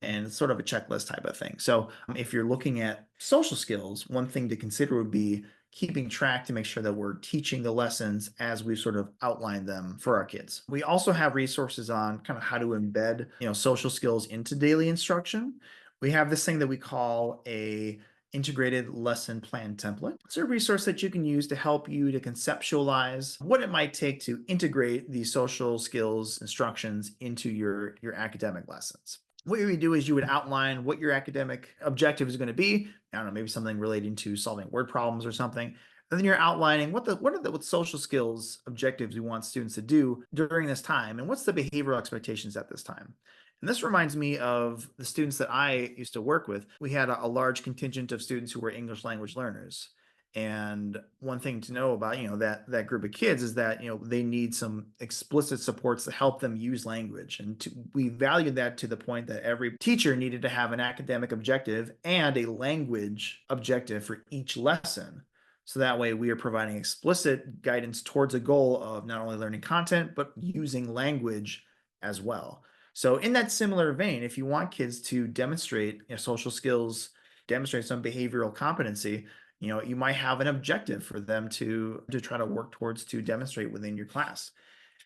and it's sort of a checklist type of thing. So if you're looking at social skills, one thing to consider would be keeping track to make sure that we're teaching the lessons as we sort of outline them for our kids. We also have resources on kind of how to embed, social skills into daily instruction. We have this thing that we call a integrated lesson plan template. It's a resource that you can use to help you to conceptualize what it might take to integrate these social skills instructions into your academic lessons. What you would do is you would outline what your academic objective is going to be. I don't know, maybe something relating to solving word problems or something. And then you're outlining what are the social skills objectives we want students to do during this time, and what's the behavioral expectations at this time. And this reminds me of the students that I used to work with. We had a large contingent of students who were English language learners. And one thing to know about, that group of kids is that, they need some explicit supports to help them use language. And we valued that to the point that every teacher needed to have an academic objective and a language objective for each lesson. So that way we are providing explicit guidance towards a goal of not only learning content, but using language as well. So in that similar vein, if you want kids to demonstrate social skills, demonstrate some behavioral competency, you might have an objective for them to try to work towards to demonstrate within your class.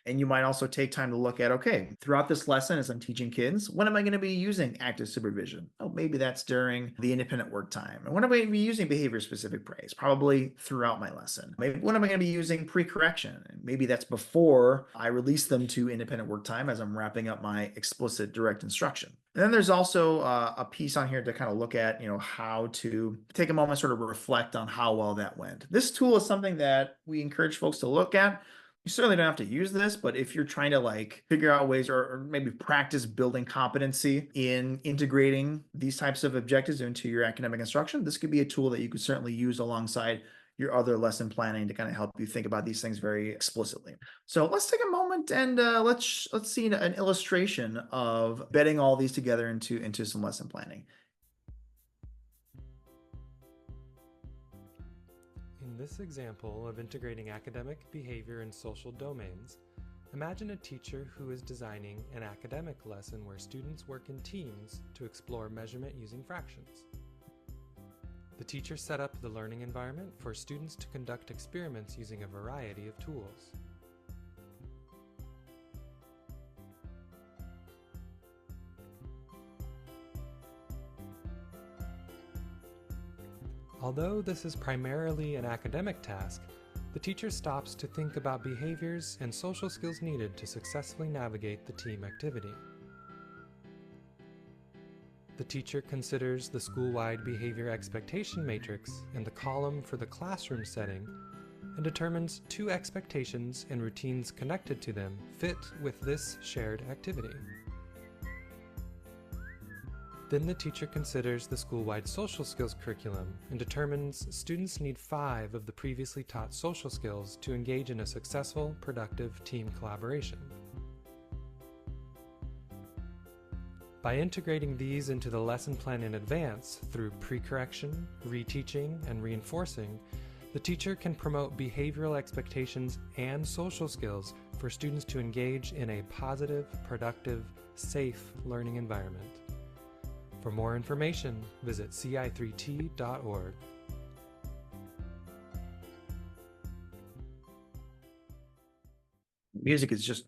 And you might also take time to look at, okay, throughout this lesson as I'm teaching kids, when am I going to be using active supervision? Oh, maybe that's during the independent work time. And when am I going to be using behavior-specific praise? Probably throughout my lesson. Maybe when am I going to be using pre-correction? And maybe that's before I release them to independent work time as I'm wrapping up my explicit direct instruction. And then there's also a piece on here to kind of look at, how to take a moment, sort of reflect on how well that went. This tool is something that we encourage folks to look at. You certainly don't have to use this, but if you're trying to figure out ways or maybe practice building competency in integrating these types of objectives into your academic instruction, this could be a tool that you could certainly use alongside your other lesson planning to kind of help you think about these things very explicitly. So let's take a moment and let's see an illustration of bedding all these together into some lesson planning.
In this example of integrating academic, behavior, and social domains, imagine a teacher who is designing an academic lesson where students work in teams to explore measurement using fractions. The teacher set up the learning environment for students to conduct experiments using a variety of tools. Although this is primarily an academic task, the teacher stops to think about behaviors and social skills needed to successfully navigate the team activity. The teacher considers the school-wide behavior expectation matrix in the column for the classroom setting and determines 2 expectations and routines connected to them fit with this shared activity. Then the teacher considers the school-wide social skills curriculum and determines students need 5 of the previously taught social skills to engage in a successful, productive team collaboration. By integrating these into the lesson plan in advance through pre-correction, reteaching, and reinforcing, the teacher can promote behavioral expectations and social skills for students to engage in a positive, productive, safe learning environment. For more information, visit Ci3T.org.
Music is just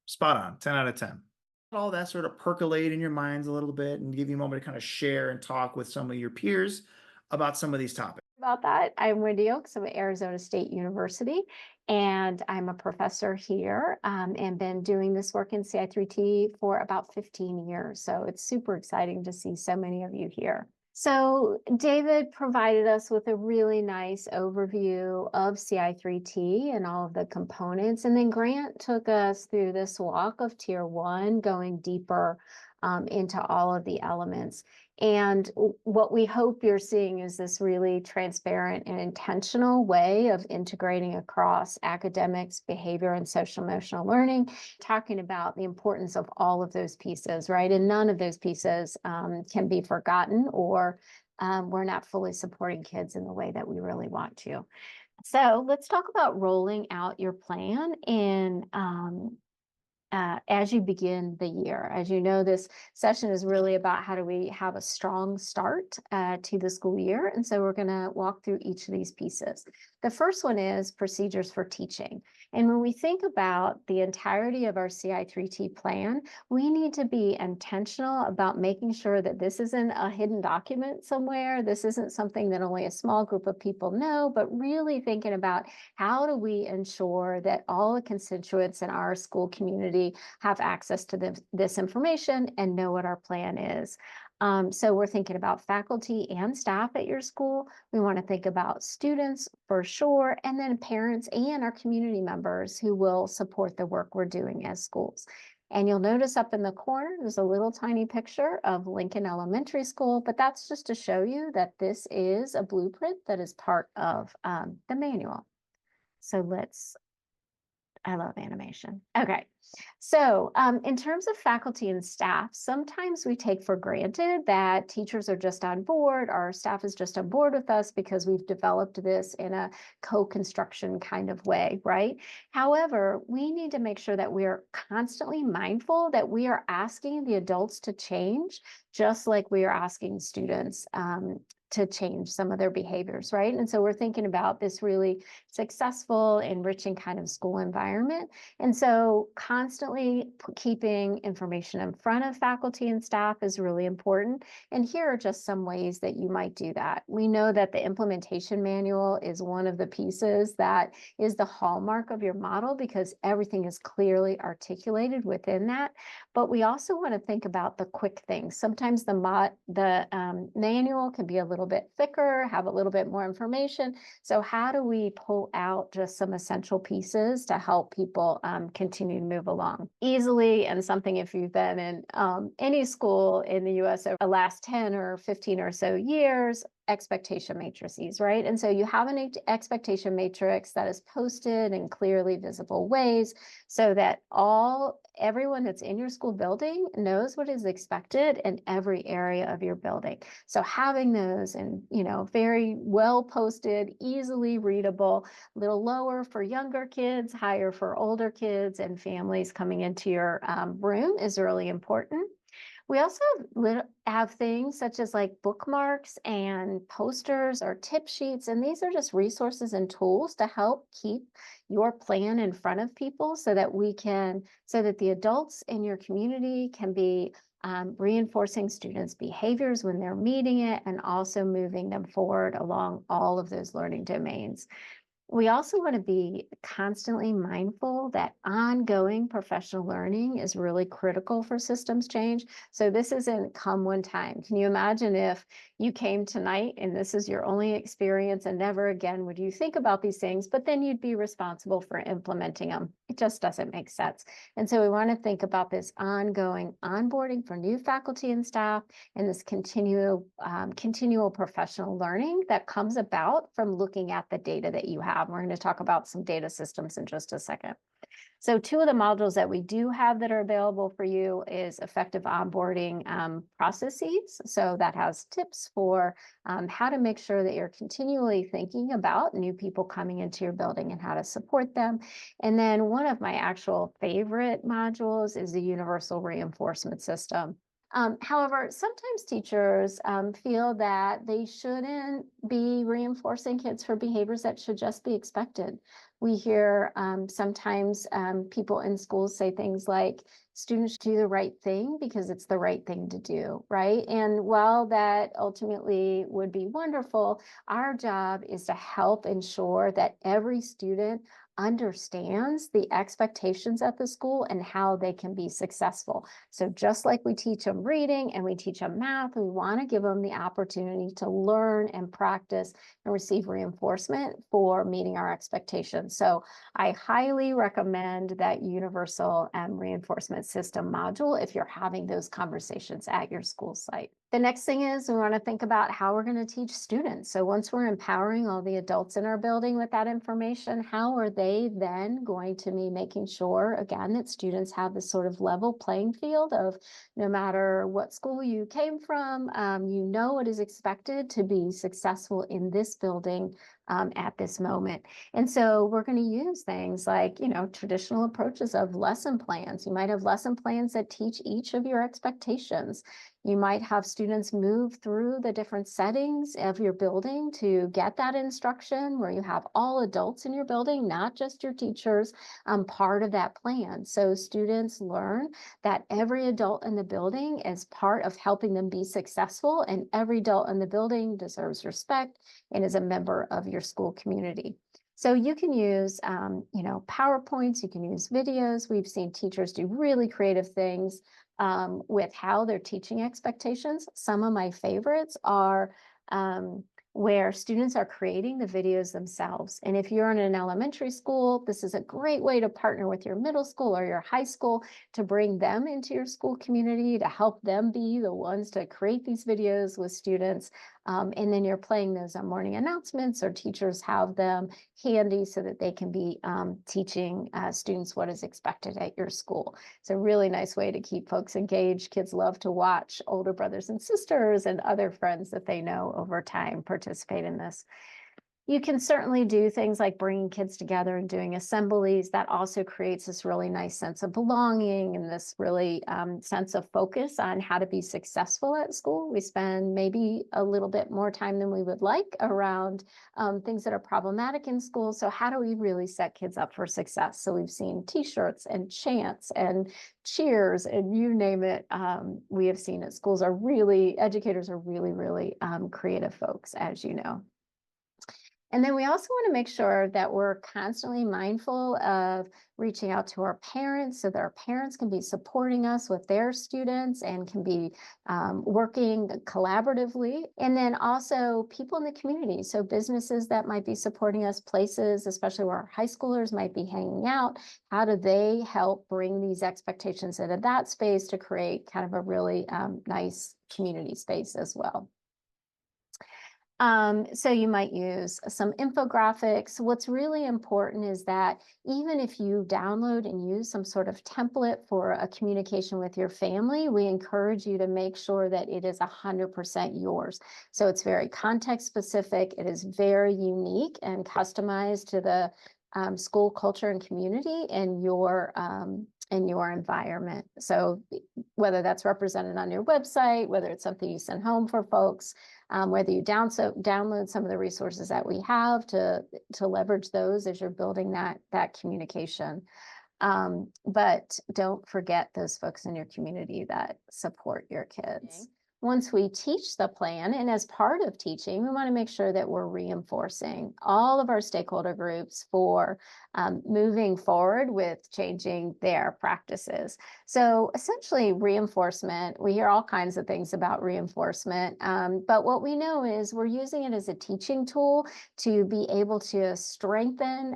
spot on, 10 out of 10. All that sort of percolate in your minds a little bit and give you a moment to kind of share and talk with some of your peers about some of these topics.
About that, I'm Wendy Oaks. I'm at Arizona State University, and I'm a professor here and been doing this work in Ci3T for about 15 years. So it's super exciting to see so many of you here. So David provided us with a really nice overview of Ci3T and all of the components. And then Grant took us through this walk of Tier 1, going deeper into all of the elements. And what we hope you're seeing is this really transparent and intentional way of integrating across academics, behavior, and social emotional learning, talking about the importance of all of those pieces, right? And none of those pieces can be forgotten, or we're not fully supporting kids in the way that we really want to. So let's talk about rolling out your plan in as you begin the year. As you know, this session is really about how do we have a strong start to the school year. And so we're going to walk through each of these pieces. The first one is procedures for teaching. And when we think about the entirety of our Ci3T plan, we need to be intentional about making sure that this isn't a hidden document somewhere. This isn't something that only a small group of people know, but really thinking about how do we ensure that all the constituents in our school community have access to this information and know what our plan is. So we're thinking about faculty and staff at your school. We want to think about students for sure, and then parents and our community members who will support the work we're doing as schools. And you'll notice up in the corner, there's a little tiny picture of Lincoln Elementary School, but that's just to show you that this is a blueprint that is part of the manual. So I love animation. Okay. So in terms of faculty and staff, sometimes we take for granted that teachers are just on board, our staff is just on board with us because we've developed this in a co-construction kind of way, right? However, we need to make sure that we are constantly mindful that we are asking the adults to change, just like we are asking students to change some of their behaviors, right? And so we're thinking about this really successful, enriching kind of school environment. And so constantly keeping information in front of faculty and staff is really important. And here are just some ways that you might do that. We know that the implementation manual is one of the pieces that is the hallmark of your model because everything is clearly articulated within that. But we also want to think about the quick things. Sometimes the manual can be a little bit thicker, have a little bit more information. So how do we pull out just some essential pieces to help people continue to move along easily? And something, if you've been in any school in the US over the last 10 or 15 or so years, expectation matrices, right? And so you have an expectation matrix that is posted in clearly visible ways so that everyone that's in your school building knows what is expected in every area of your building. So having those and, very well posted, easily readable, a little lower for younger kids, higher for older kids and families coming into your room is really important. We also have things such as like bookmarks and posters or tip sheets, and these are just resources and tools to help keep your plan in front of people so that the adults in your community can be reinforcing students' behaviors when they're meeting it and also moving them forward along all of those learning domains. We also want to be constantly mindful that ongoing professional learning is really critical for systems change. So this isn't come one time. Can you imagine if you came tonight and this is your only experience and never again would you think about these things, but then you'd be responsible for implementing them? It just doesn't make sense. And so we want to think about this ongoing onboarding for new faculty and staff and this continual professional learning that comes about from looking at the data that you have. We're going to talk about some data systems in just a second. So two of the modules that we do have that are available for you is effective onboarding processes. So that has tips for how to make sure that you're continually thinking about new people coming into your building and how to support them. And then one of my actual favorite modules is the universal reinforcement system. However, sometimes teachers feel that they shouldn't be reinforcing kids for behaviors that should just be expected. We hear sometimes people in schools say things like, students do the right thing because it's the right thing to do, right? And while that ultimately would be wonderful, our job is to help ensure that every student understands the expectations at the school and how they can be successful. So just like we teach them reading and we teach them math, we want to give them the opportunity to learn and practice and receive reinforcement for meeting our expectations. So I highly recommend that universal reinforcement system module if you're having those conversations at your school site. The next thing is we want to think about how we're going to teach students. So once we're empowering all the adults in our building with that information, how are they then going to be making sure, again, that students have this sort of level playing field of no matter what school you came from, you know what is expected to be successful in this building at this moment. And so we're going to use things like, traditional approaches of lesson plans. You might have lesson plans that teach each of your expectations. You might have students move through the different settings of your building to get that instruction where you have all adults in your building, not just your teachers, part of that plan. So students learn that every adult in the building is part of helping them be successful, and every adult in the building deserves respect and is a member of your school community. So you can use, PowerPoints, you can use videos. We've seen teachers do really creative things with how they're teaching expectations. Some of my favorites are where students are creating the videos themselves. And if you're in an elementary school, this is a great way to partner with your middle school or your high school to bring them into your school community, to help them be the ones to create these videos with students. And then you're playing those on morning announcements, or teachers have them handy so that they can be teaching students what is expected at your school. It's a really nice way to keep folks engaged. Kids love to watch older brothers and sisters and other friends that they know over time participate in this. You can certainly do things like bringing kids together and doing assemblies. That also creates this really nice sense of belonging and this really sense of focus on how to be successful at school. We spend maybe a little bit more time than we would like around things that are problematic in school. So how do we really set kids up for success? So we've seen t-shirts and chants and cheers and you name it. We have seen it. Schools are really, educators are really, really creative folks, as you know. And then we also want to make sure that we're constantly mindful of reaching out to our parents so that our parents can be supporting us with their students and can be working collaboratively. And then also people in the community. So businesses that might be supporting us, places, especially where our high schoolers might be hanging out. How do they help bring these expectations into that space to create kind of a really nice community space as well? So you might use some infographics. What's really important is that even if you download and use some sort of template for a communication with your family, we encourage you to make sure that it is 100% yours. So it's very context specific. It is very unique and customized to the school culture and community in your environment. So whether that's represented on your website, whether it's something you send home for folks, whether you download some of the resources that we have to leverage those as you're building that communication. But don't forget those folks in your community that support your kids. Once we teach the plan, and as part of teaching, we want to make sure that we're reinforcing all of our stakeholder groups for moving forward with changing their practices. So essentially reinforcement, we hear all kinds of things about reinforcement, but what we know is we're using it as a teaching tool to be able to strengthen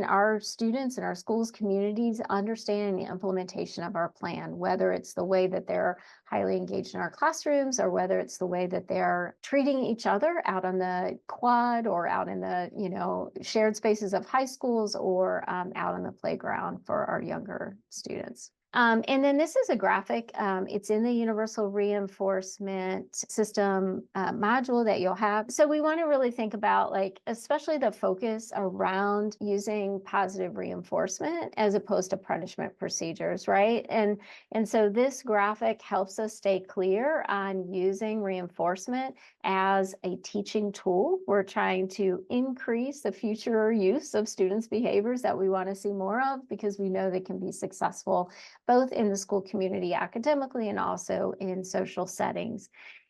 our students and our schools, communities, understanding the implementation of our plan, whether it's the way that they're highly engaged in our classrooms or whether it's the way that they're treating each other out on the quad or out in the, shared spaces of high schools or out on the playground for our younger students. And then this is a graphic. It's in the Universal Reinforcement System module that you'll have. So we want to really think about, especially the focus around using positive reinforcement as opposed to punishment procedures, right? And so this graphic helps us stay clear on using reinforcement as a teaching tool. We're trying to increase the future use of students' behaviors that we want to see more of because we know they can be successful both in the school community academically and also in social settings.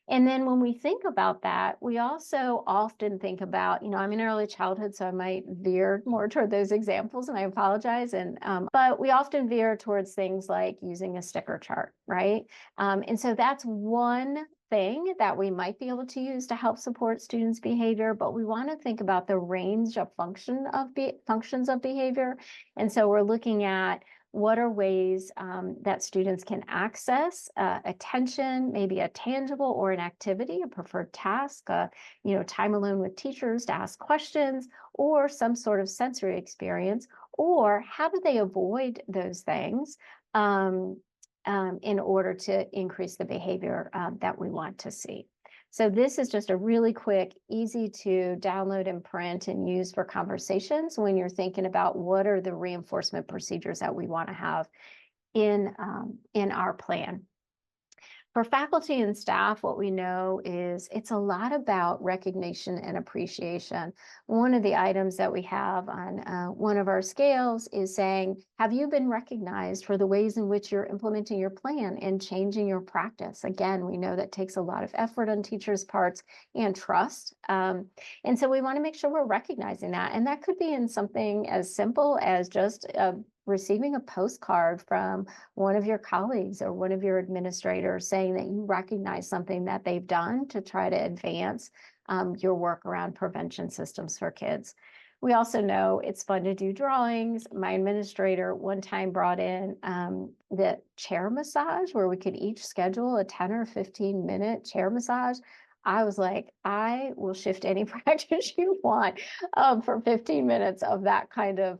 And then when we think about that, we also often think about, I'm in early childhood, so I might veer more toward those examples, and I apologize. But we often veer towards things like using a sticker chart, right? And so that's one thing that we might be able to use to help support students' behavior, but we want to think about the range of functions of behavior. And so we're looking at what are ways that students can access attention, maybe a tangible or an activity, a preferred task, time alone with teachers to ask questions, or some sort of sensory experience, or how do they avoid those things in order to increase the behavior that we want to see. So this is just a really quick, easy to download and print and use for conversations when you're thinking about what are the reinforcement procedures that we want to have in our plan. For faculty and staff, what we know is it's a lot about recognition and appreciation. One of the items that we have on one of our scales is saying, have you been recognized for the ways in which you're implementing your plan and changing your practice? Again, we know that takes a lot of effort on teachers' parts and trust. And so we want to make sure we're recognizing that. And that could be in something as simple as just receiving a postcard from one of your colleagues or one of your administrators saying that you recognize something that they've done to try to advance your work around prevention systems for kids. We also know it's fun to do drawings. My administrator one time brought in the chair massage where we could each schedule a 10 or 15 minute chair massage. I was like, I will shift any practice you want for 15 minutes of that kind of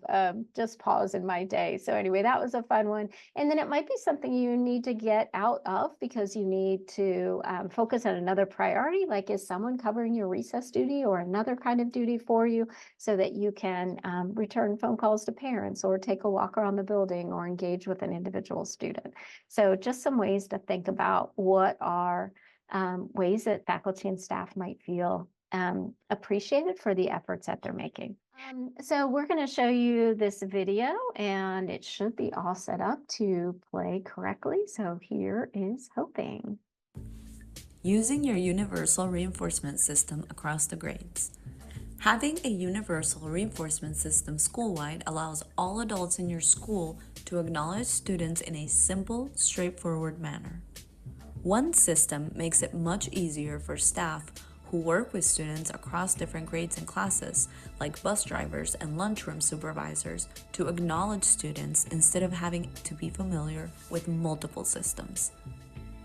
just pause in my day. So anyway, that was a fun one. And then it might be something you need to get out of because you need to focus on another priority, like is someone covering your recess duty or another kind of duty for you so that you can return phone calls to parents or take a walk around the building or engage with an individual student. So just some ways to think about what are ways that faculty and staff might feel appreciated for the efforts that they're making. So we're going to show you this video and it should be all set up to play correctly. So here is hoping.
Using your universal reinforcement system across the grades. Having a universal reinforcement system school-wide allows all adults in your school to acknowledge students in a simple, straightforward manner. One system makes it much easier for staff who work with students across different grades and classes, like bus drivers and lunchroom supervisors, to acknowledge students instead of having to be familiar with multiple systems.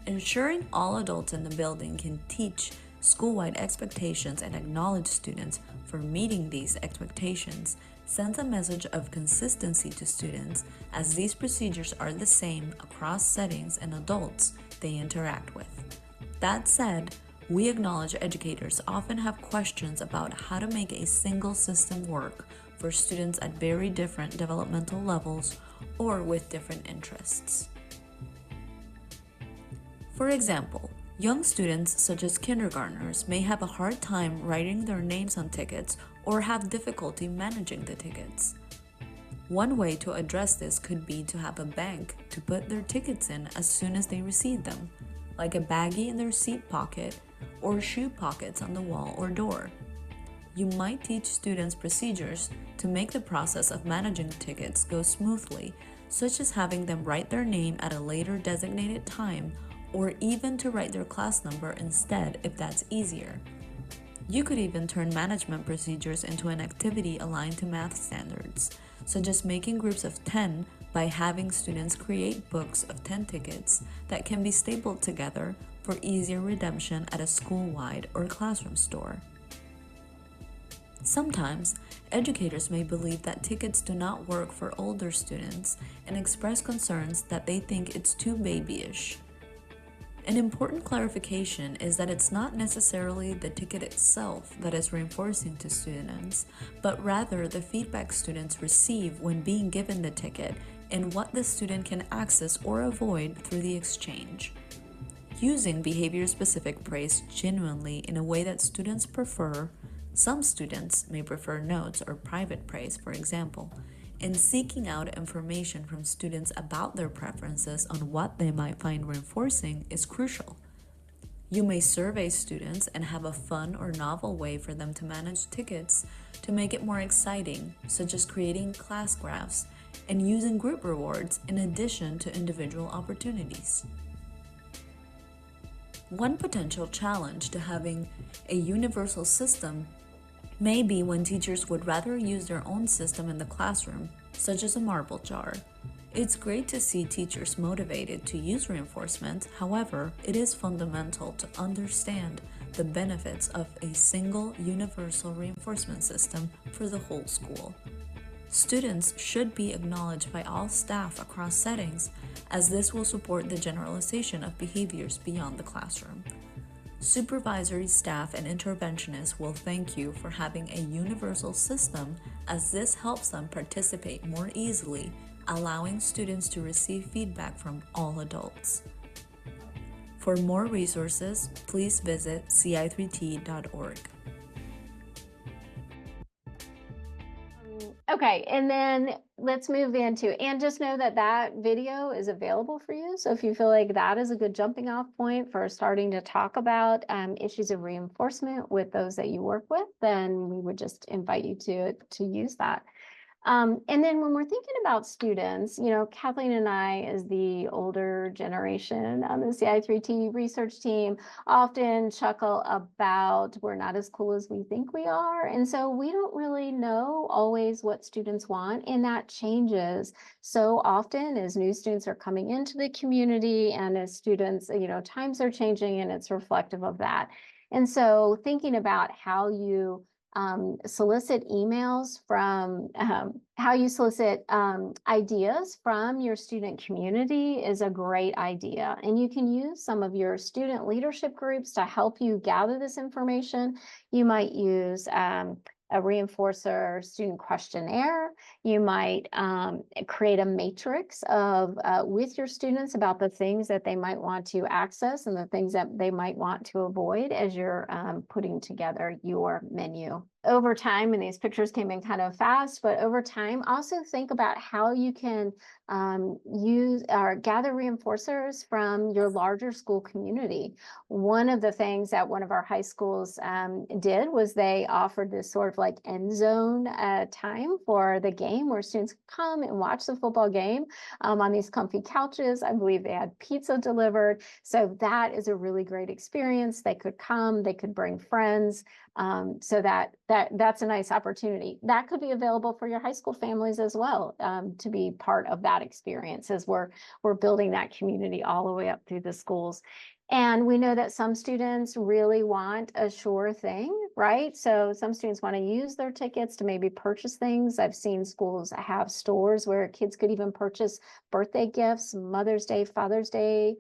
Ensuring all adults in the building can teach school-wide expectations and acknowledge students for meeting these expectations sends a message of consistency to students, as these procedures are the same across settings and adults they interact with. That said, we acknowledge educators often have questions about how to make a single system work for students at very different developmental levels or with different interests. For example, young students such as kindergartners may have a hard time writing their names on tickets or have difficulty managing the tickets. One way to address this could be to have a bank to put their tickets in as soon as they receive them, like a baggie in their seat pocket or shoe pockets on the wall or door. You might teach students procedures to make the process of managing tickets go smoothly, such as having them write their name at a later designated time, or even to write their class number instead if that's easier. You could even turn management procedures into an activity aligned to math standards, such as making groups of 10 by having students create books of 10 tickets that can be stapled together for easier redemption at a school-wide or classroom store. Sometimes, educators may believe that tickets do not work for older students and express concerns that they think it's too babyish. An important clarification is that it's not necessarily the ticket itself that is reinforcing to students, but rather the feedback students receive when being given the ticket and what the student can access or avoid through the exchange. Using behavior-specific praise genuinely in a way that students prefer, some students may prefer notes or private praise, for example, and seeking out information from students about their preferences on what they might find reinforcing is crucial. You may survey students and have a fun or novel way for them to manage tickets to make it more exciting, such as creating class graphs and using group rewards in addition to individual opportunities. One potential challenge to having a universal system may be when teachers would rather use their own system in the classroom, such as a marble jar. It's great to see teachers motivated to use reinforcement. However, it is fundamental to understand the benefits of a single universal reinforcement system for the whole school. Students should be acknowledged by all staff across settings, as this will support the generalization of behaviors beyond the classroom. Supervisory staff and interventionists will thank you for having a universal system, as this helps them participate more easily, allowing students to receive feedback from all adults. For more resources, please visit ci3t.org.
Okay, and then let's move into, and just know that that video is available for you. So if you feel like that is a good jumping off point for starting to talk about issues of reinforcement with those that you work with, then we would just invite you to use that. And then when we're thinking about students, you know, Kathleen and I, as the older generation on the Ci3T research team, often chuckle about we're not as cool as we think we are. And so we don't really know always what students want, and that changes so often as new students are coming into the community and as students, you know, times are changing and it's reflective of that. And so thinking about how you solicit emails from how you solicit ideas from your student community is a great idea. And you can use some of your student leadership groups to help you gather this information. You might use a reinforcer student questionnaire. You might create a matrix of with your students about the things that they might want to access and the things that they might want to avoid as you're putting together your menu. Over time, and these pictures came in kind of fast, but over time, also think about how you can use or gather reinforcers from your larger school community. One of the things that one of our high schools did was they offered this sort of like end zone time for the game where students come and watch the football game on these comfy couches. I believe they had pizza delivered. So that is a really great experience. They could come, they could bring friends. So that's a nice opportunity. That could be available for your high school families as well, to be part of that experience as we're building that community all the way up through the schools. And we know that some students really want a sure thing, right? So some students want to use their tickets to maybe purchase things. I've seen schools have stores where kids could even purchase birthday gifts, Mother's Day, Father's Day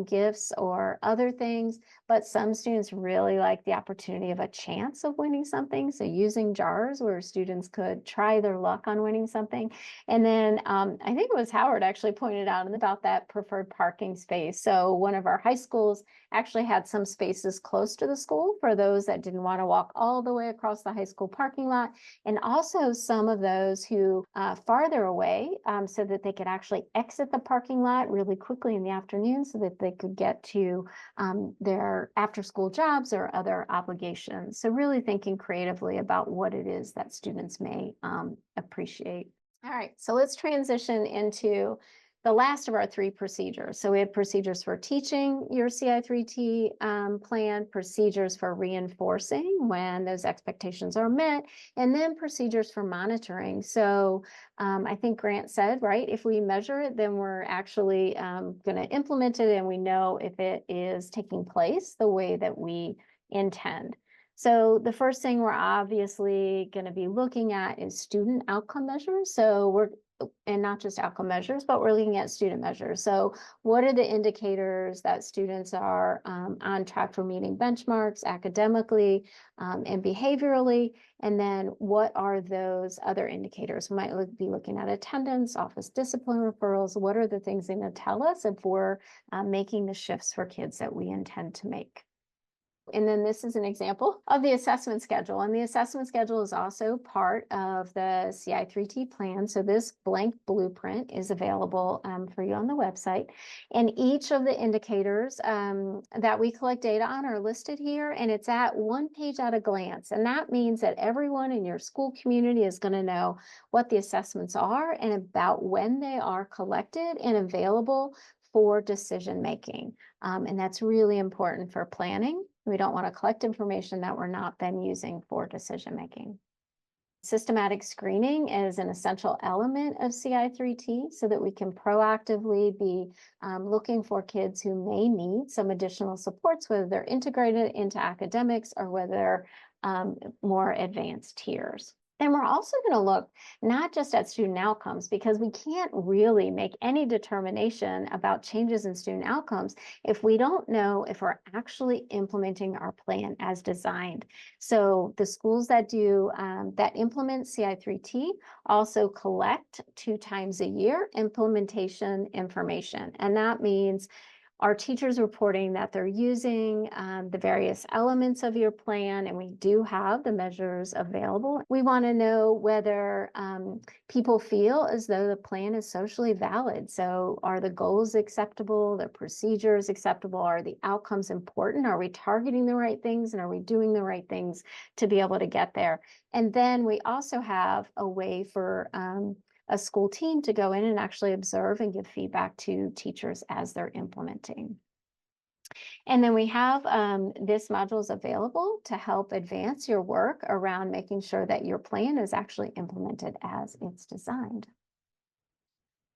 gifts, or other things. But some students really like the opportunity of a chance of winning something. So using jars where students could try their luck on winning something. And then I think it was Howard actually pointed out about that preferred parking space. So one of our high schools actually had some spaces close to the school for those that didn't want to walk all the way across the high school parking lot. And also some of those who farther away so that they could actually exit the parking lot really quickly in the afternoon so that they could get to their after-school jobs or other obligations. So really thinking creatively about what it is that students may appreciate. All right, so let's transition into the last of our three procedures. So we have procedures for teaching your Ci3T plan, procedures for reinforcing when those expectations are met, and then procedures for monitoring. So I think Grant said, right, if we measure it, then we're actually going to implement it and we know if it is taking place the way that we intend. So the first thing we're obviously going to be looking at is student outcome measures. So and not just outcome measures, but we're looking at student measures. So what are the indicators that students are on track for meeting benchmarks academically and behaviorally? And then what are those other indicators? We might be looking at attendance, office discipline referrals. What are the things they're going to tell us if we're making the shifts for kids that we intend to make? And then this is an example of the assessment schedule. And the assessment schedule is also part of the Ci3T plan. So this blank blueprint is available for you on the website. And each of the indicators that we collect data on are listed here. And it's at one page at a glance. And that means that everyone in your school community is going to know what the assessments are and about when they are collected and available for decision making. And that's really important for planning. We don't want to collect information that we're not then using for decision making. Systematic screening is an essential element of Ci3T so that we can proactively be looking for kids who may need some additional supports, whether they're integrated into academics or whether more advanced tiers. And we're also going to look not just at student outcomes, because we can't really make any determination about changes in student outcomes if we don't know if we're actually implementing our plan as designed. So the schools that do that implement Ci3T also collect 2 times a year implementation information. And that means our teachers reporting that they're using the various elements of your plan, and we do have the measures available. We want to know whether people feel as though the plan is socially valid. So are the goals acceptable? The procedures acceptable? Are the outcomes important? Are we targeting the right things? And are we doing the right things to be able to get there? And then we also have a way for a school team to go in and actually observe and give feedback to teachers as they're implementing. And then we have this module is available to help advance your work around making sure that your plan is actually implemented as it's designed.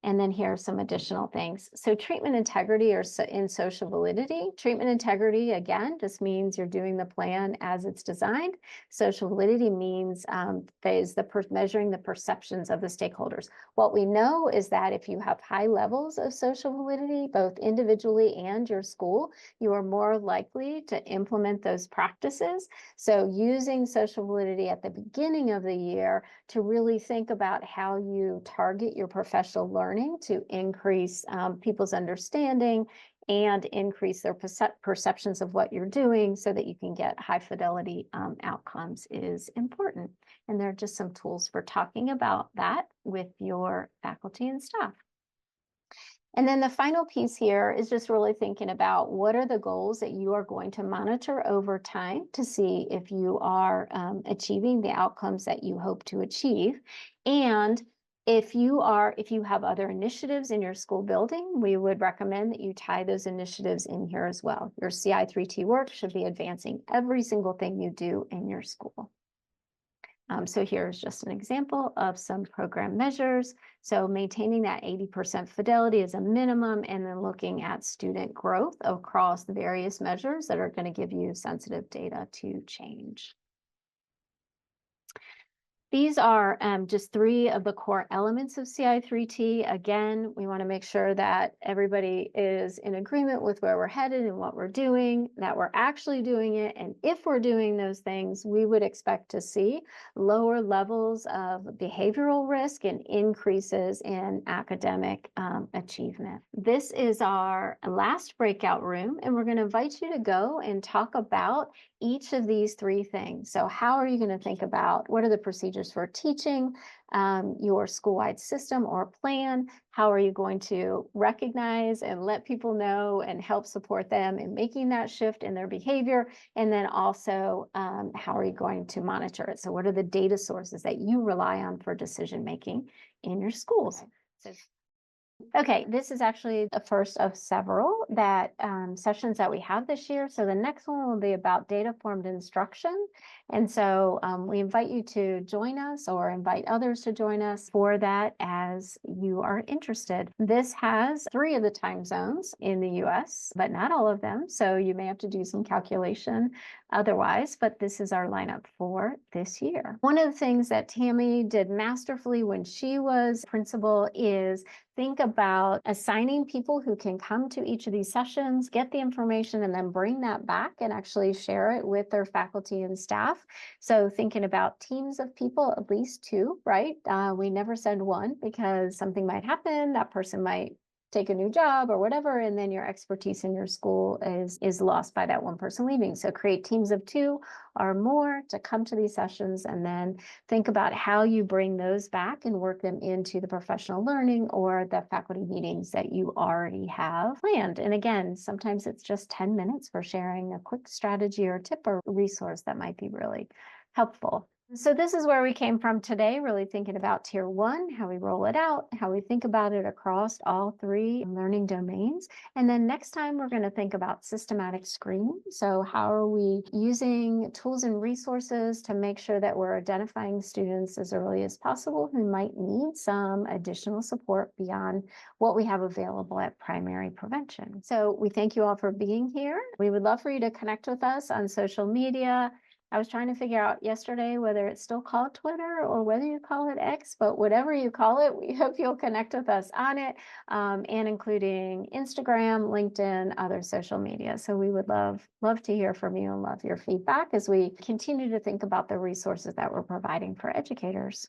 And then here are some additional things. So treatment integrity or in social validity. Treatment integrity, again, just means you're doing the plan as it's designed. Social validity means measuring the perceptions of the stakeholders. What we know is that if you have high levels of social validity, both individually and your school, you are more likely to implement those practices. So using social validity at the beginning of the year to really think about how you target your professional learning to increase people's understanding and increase their perceptions of what you're doing so that you can get high fidelity outcomes is important. And there are just some tools for talking about that with your faculty and staff. And then the final piece here is just really thinking about what are the goals that you are going to monitor over time to see if you are achieving the outcomes that you hope to achieve. And if you have other initiatives in your school building, we would recommend that you tie those initiatives in here as well. Your Ci3T work should be advancing every single thing you do in your school. So here's just an example of some program measures. So maintaining that 80% fidelity is a minimum, and then looking at student growth across the various measures that are going to give you sensitive data to change. These are just 3 of the core elements of Ci3T. Again, we want to make sure that everybody is in agreement with where we're headed and what we're doing, that we're actually doing it. And if we're doing those things, we would expect to see lower levels of behavioral risk and increases in academic achievement. This is our last breakout room, and we're going to invite you to go and talk about each of these 3 things. So how are you going to think about what are the procedures for teaching your school-wide system or plan? How are you going to recognize and let people know and help support them in making that shift in their behavior? And then also, how are you going to monitor it? So what are the data sources that you rely on for decision-making in your schools? Okay, this is actually the first of several sessions that we have this year. So the next one will be about data-formed instruction. And so we invite you to join us or invite others to join us for that as you are interested. This has 3 of the time zones in the US, but not all of them. So you may have to do some calculation otherwise, but this is our lineup for this year. One of the things that Tammy did masterfully when she was principal is think about assigning people who can come to each of these sessions, get the information, and then bring that back and actually share it with their faculty and staff. So thinking about teams of people, at least 2, right? We never send 1 because something might happen, that person might take a new job or whatever, and then your expertise in your school is lost by that 1 person leaving. So create teams of 2 or more to come to these sessions, and then think about how you bring those back and work them into the professional learning or the faculty meetings that you already have planned. And again, sometimes it's just 10 minutes for sharing a quick strategy or tip or resource that might be really helpful. So this is where we came from today, really thinking about tier 1, how we roll it out, how we think about it across all 3 learning domains. And then next time we're going to think about systematic screening. So how are we using tools and resources to make sure that we're identifying students as early as possible who might need some additional support beyond what we have available at primary prevention. So we thank you all for being here. We would love for you to connect with us on social media. I was trying to figure out yesterday whether it's still called Twitter or whether you call it X, but whatever you call it, we hope you'll connect with us on it, and including Instagram, LinkedIn, other social media. So we would love to hear from you and love your feedback as we continue to think about the resources that we're providing for educators.